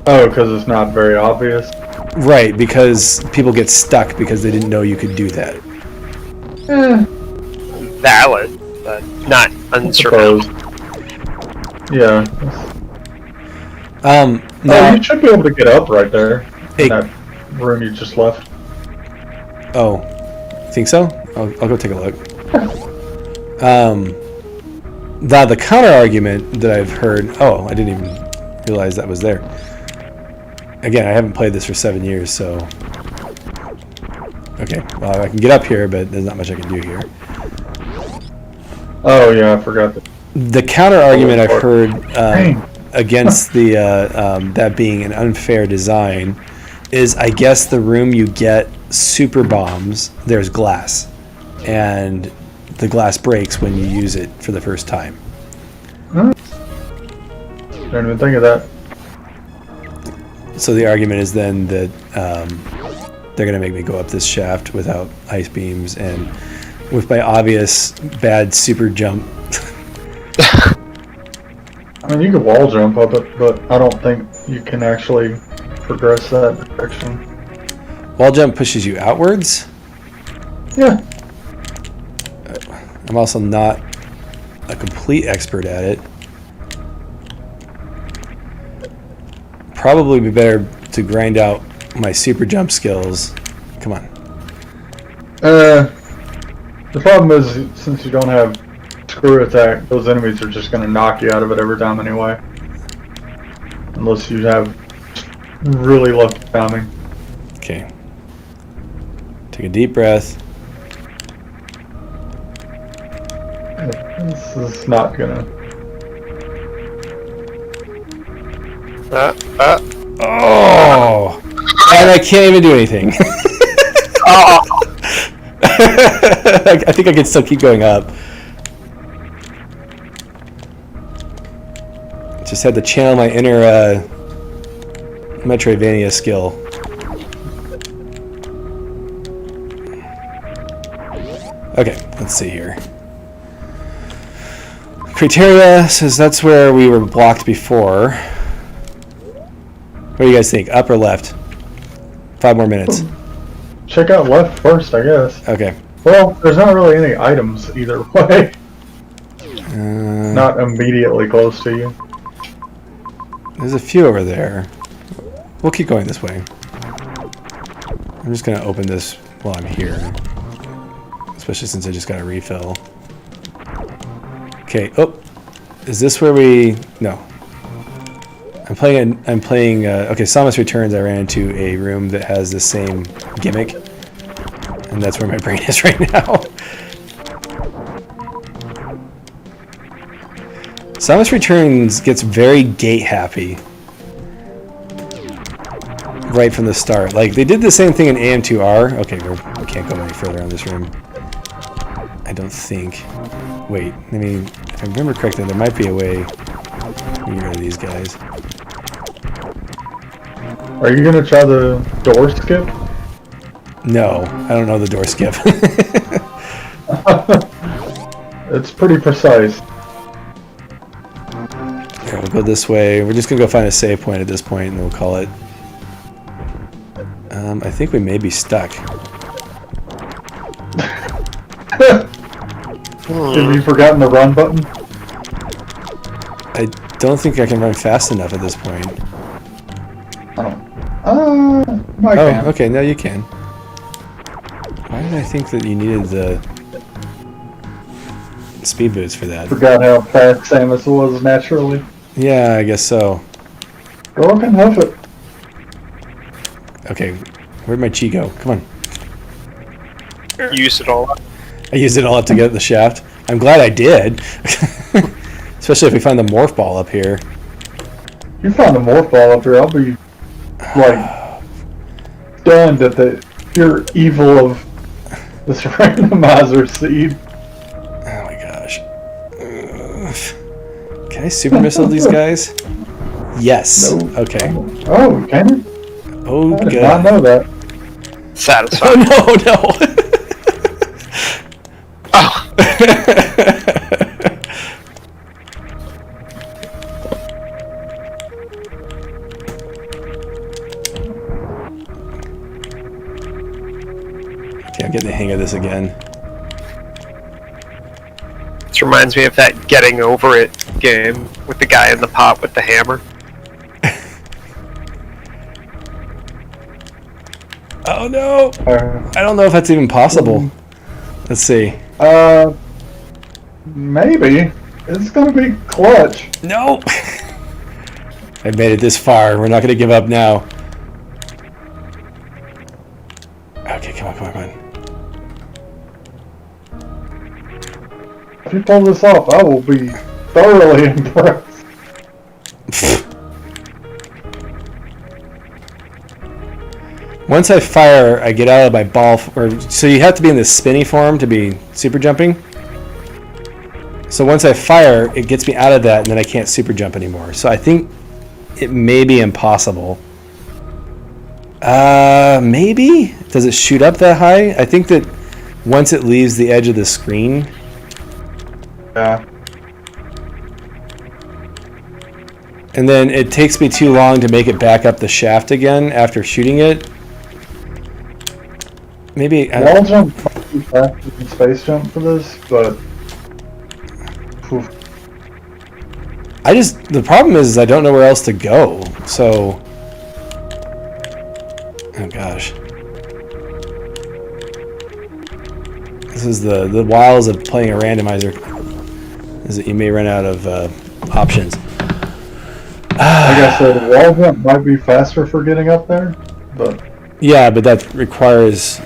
Oh, because it's not very obvious. Right, because people get stuck because they didn't know you could do that. Valid, but not unsurmountable. Yeah. Now, you should be able to get up right there in that room you just left. Oh, think so? I'll go take a look. The counter argument that I've heard. Oh, I didn't even realize that was there. Again, I haven't played this for 7 years, so. Okay, well, I can get up here, but there's not much I can do here. Oh yeah, I forgot that. The counter argument I've heard against the that being an unfair design is, I guess, the room you get super bombs, there's glass, and the glass breaks when you use it for the first time. Didn't even think of that. So the argument is then that they're going to make me go up this shaft without ice beams and with my obvious bad super jump. I mean, you can wall jump up it, but I don't think you can actually progress that direction. Wall jump pushes you outwards? Yeah. I'm also not a complete expert at it. Probably be better to grind out my super jump skills. Come on. The problem is, since you don't have screw attack, those enemies are just going to knock you out of it every time anyway. Unless you have really lucky timing. Okay. Take a deep breath. This is not gonna... Oh! And I can't even do anything. Oh! I think I can still keep going up. Just had to channel my inner Metroidvania skill. Okay, let's see here. Criteria says that's where we were blocked before. What do you guys think? Up or left? 5 more minutes. Check out left first, I guess. Okay. Well, there's not really any items either way. Not immediately close to you. There's a few over there. We'll keep going this way. I'm just gonna open this while I'm here. Especially since I just got a refill. Okay, oh. Is this where we... No. I'm playing, okay, Samus Returns, I ran into a room that has the same gimmick. And that's where my brain is right now. Samus Returns gets very gate happy. Right from the start. Like, they did the same thing in AM2R. Okay, we can't go any further on this room. I don't think. Wait, I mean, if I remember correctly, there might be a way to get rid of these guys. Are you gonna try the door skip? No, I don't know the door skip. It's pretty precise. Okay, we'll go this way. We're just gonna go find a save point at this point, and we'll call it. I think we may be stuck. Have you forgotten the run button? I don't think I can run fast enough at this point. I can. Oh, okay, now you can. Why did I think that you needed the speed boost for that? Forgot how fast Samus was naturally. Yeah, I guess so. Go up and huff it. Okay, where'd my chi go? Come on. Use it all. I used it all up to get the shaft. I'm glad I did. Especially if we find the morph ball up here. You found a morph ball up here, I'll be like stunned at the pure evil of this randomizer seed. Oh my gosh. Can I super missile these guys? Yes. No. Okay. Oh, can you? Oh, I did good. not know that. Satisfying. Oh no, no. Oh. Okay, I'm getting the hang of this again. This reminds me of that Getting Over It game with the guy in the pot with the hammer. Oh no! I don't know if that's even possible. Let's see. Maybe. It's gonna be clutch. No! I made it this far. We're not going to give up now. Okay, come on, come on, come on. If you pull this off, I will be thoroughly impressed. Once I fire, I get out of my ball. So you have to be in this spinny form to be super jumping. So once I fire, it gets me out of that, and then I can't super jump anymore. So I think it may be impossible. Maybe? Does it shoot up that high? I think that once it leaves the edge of the screen. Yeah. And then it takes me too long to make it back up the shaft again after shooting it. Maybe. Wall jump might be faster than space jump for this, but. Oof. The problem is I don't know where else to go. So. Oh gosh. This is the wiles of playing a randomizer. Is that you may run out of options. Like I said, wall jump might be faster for getting up there, but. Yeah, but that requires.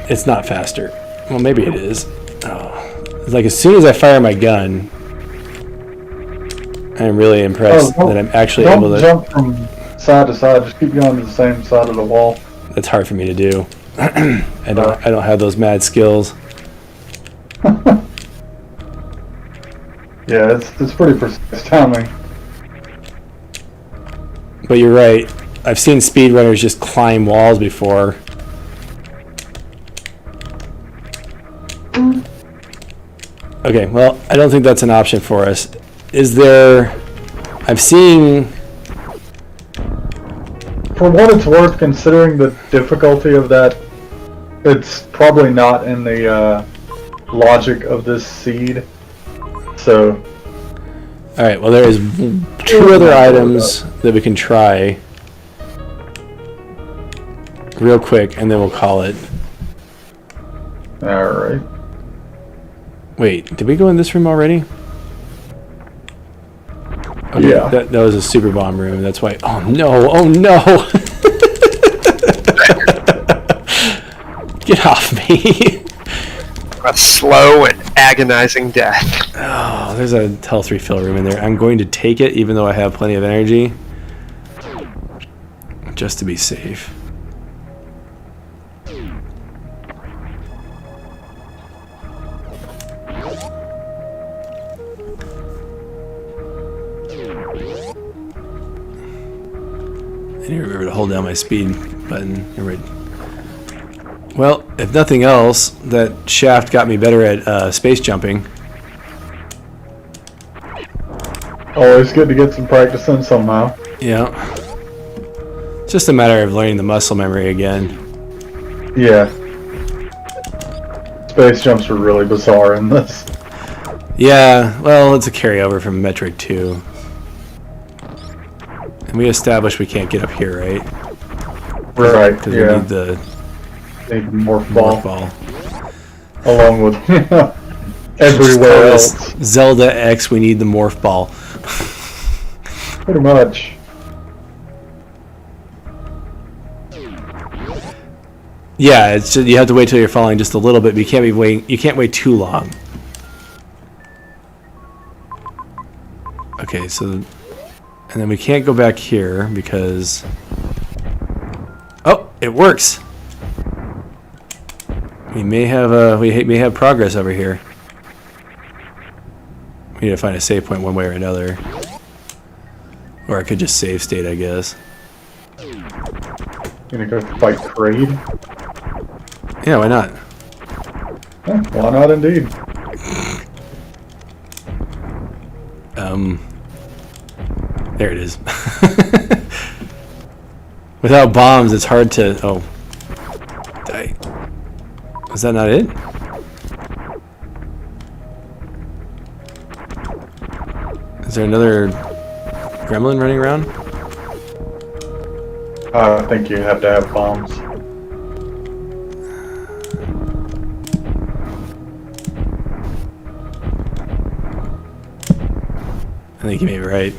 It's not faster. Well, maybe it is. Oh. It's like as soon as I fire my gun, I'm really impressed that I'm actually able to. Don't jump from side to side. Just keep going to the same side of the wall. That's hard for me to do. I don't have those mad skills. Yeah, it's pretty precise timing. But you're right. I've seen speedrunners just climb walls before. Okay, well, I don't think that's an option for us. Is there... I've seen... For what it's worth, considering the difficulty of that, it's probably not in the logic of this seed. So... Alright, well there is 2 other items that we can try real quick, and then we'll call it. Alright. Wait, did we go in this room already? Okay, Yeah. That was a super bomb room, that's why... Oh no, oh no! Get off me! A slow and agonizing death. Oh, there's a health refill room in there. I'm going to take it, even though I have plenty of energy. Just to be safe. I need to remember to hold down my speed button. Well, if nothing else, that shaft got me better at space jumping. Always good to get some practice in somehow. Yeah. It's just a matter of learning the muscle memory again. Yeah. Space jumps were really bizarre in this. Yeah, well, it's a carryover from Metroid 2. And we established we can't get up here, right? Right, Because yeah. we need the Need the morph morph ball. ball. Along with everywhere Just call else. this Zelda X, we need the morph ball. Pretty much. Yeah, it's just, you have to wait till you're falling just a little bit, but you can't wait too long. Okay, so and then we can't go back here because oh, it works. We may have progress over here. We need to find a save point one way or another. Or I could just save state, I guess. Gonna go fight Kraid? Yeah, why not? Yeah, why not indeed? There it is. Without bombs, it's hard to... Oh. Was that not it? Is there another gremlin running around? I think you have to have bombs. I think you may be right.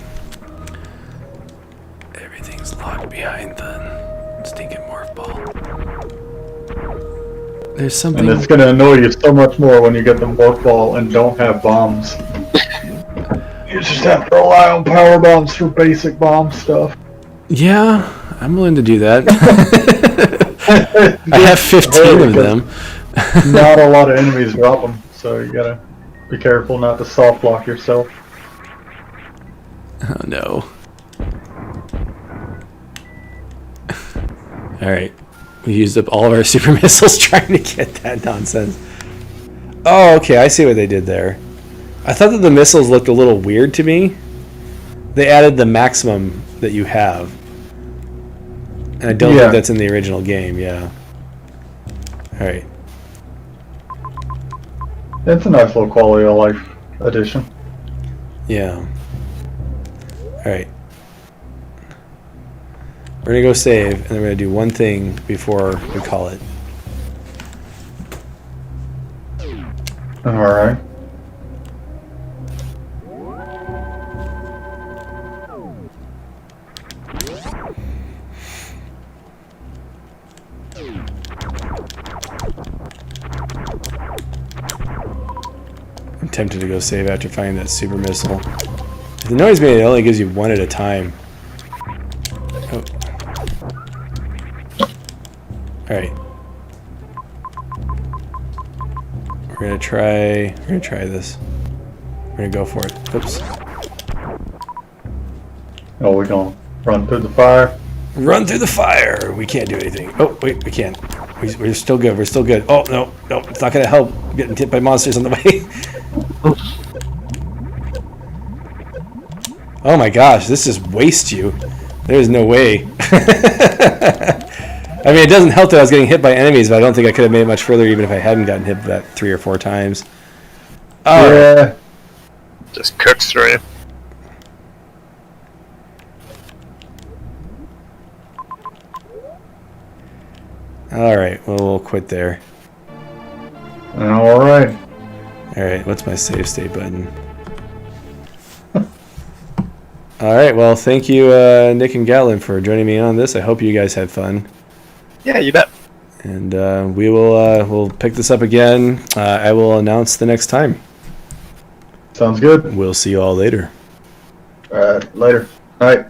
Everything's locked behind the stinking morph ball. There's something... And it's gonna annoy you so much more when you get the morph ball and don't have bombs. You just have to rely on power bombs for basic bomb stuff. Yeah, I'm willing to do that. I have 15 of them. Not a lot of enemies drop them, so you gotta be careful not to soft lock yourself. Oh no. Alright. We used up all of our super missiles trying to get that nonsense. Oh, okay, I see what they did there. I thought that the missiles looked a little weird to me. They added the maximum that you have. And I don't think that's in the original game, yeah. Alright. It's a nice little quality of life addition. Yeah. Alright. We're gonna go save, and then we're gonna do one thing before we call it. Alright. I'm tempted to go save after finding that super missile. It annoys me it only gives you one at a time. Oh. Alright. We're gonna try this. We're gonna go for it. Oops. Oh, we're gonna run through the fire. Run through the fire! We can't do anything. Oh, wait, we can't. We're still good, we're still good. Oh, no, it's not gonna help getting hit by monsters on the way. Oh my gosh, this just wastes you. There's no way. I mean, it doesn't help that I was getting hit by enemies, but I don't think I could have made it much further even if I hadn't gotten hit that 3 or 4 times. Oh, Yeah. Just cooks through you. Alright, well, we'll quit there. Alright. Alright, what's my save state button? Alright, well, thank you, Nick and Gatlin, for joining me on this. I hope you guys had fun. Yeah, you bet. And we will we'll pick this up again. I will announce the next time. Sounds good. We'll see you all later. Alright, later. Alright.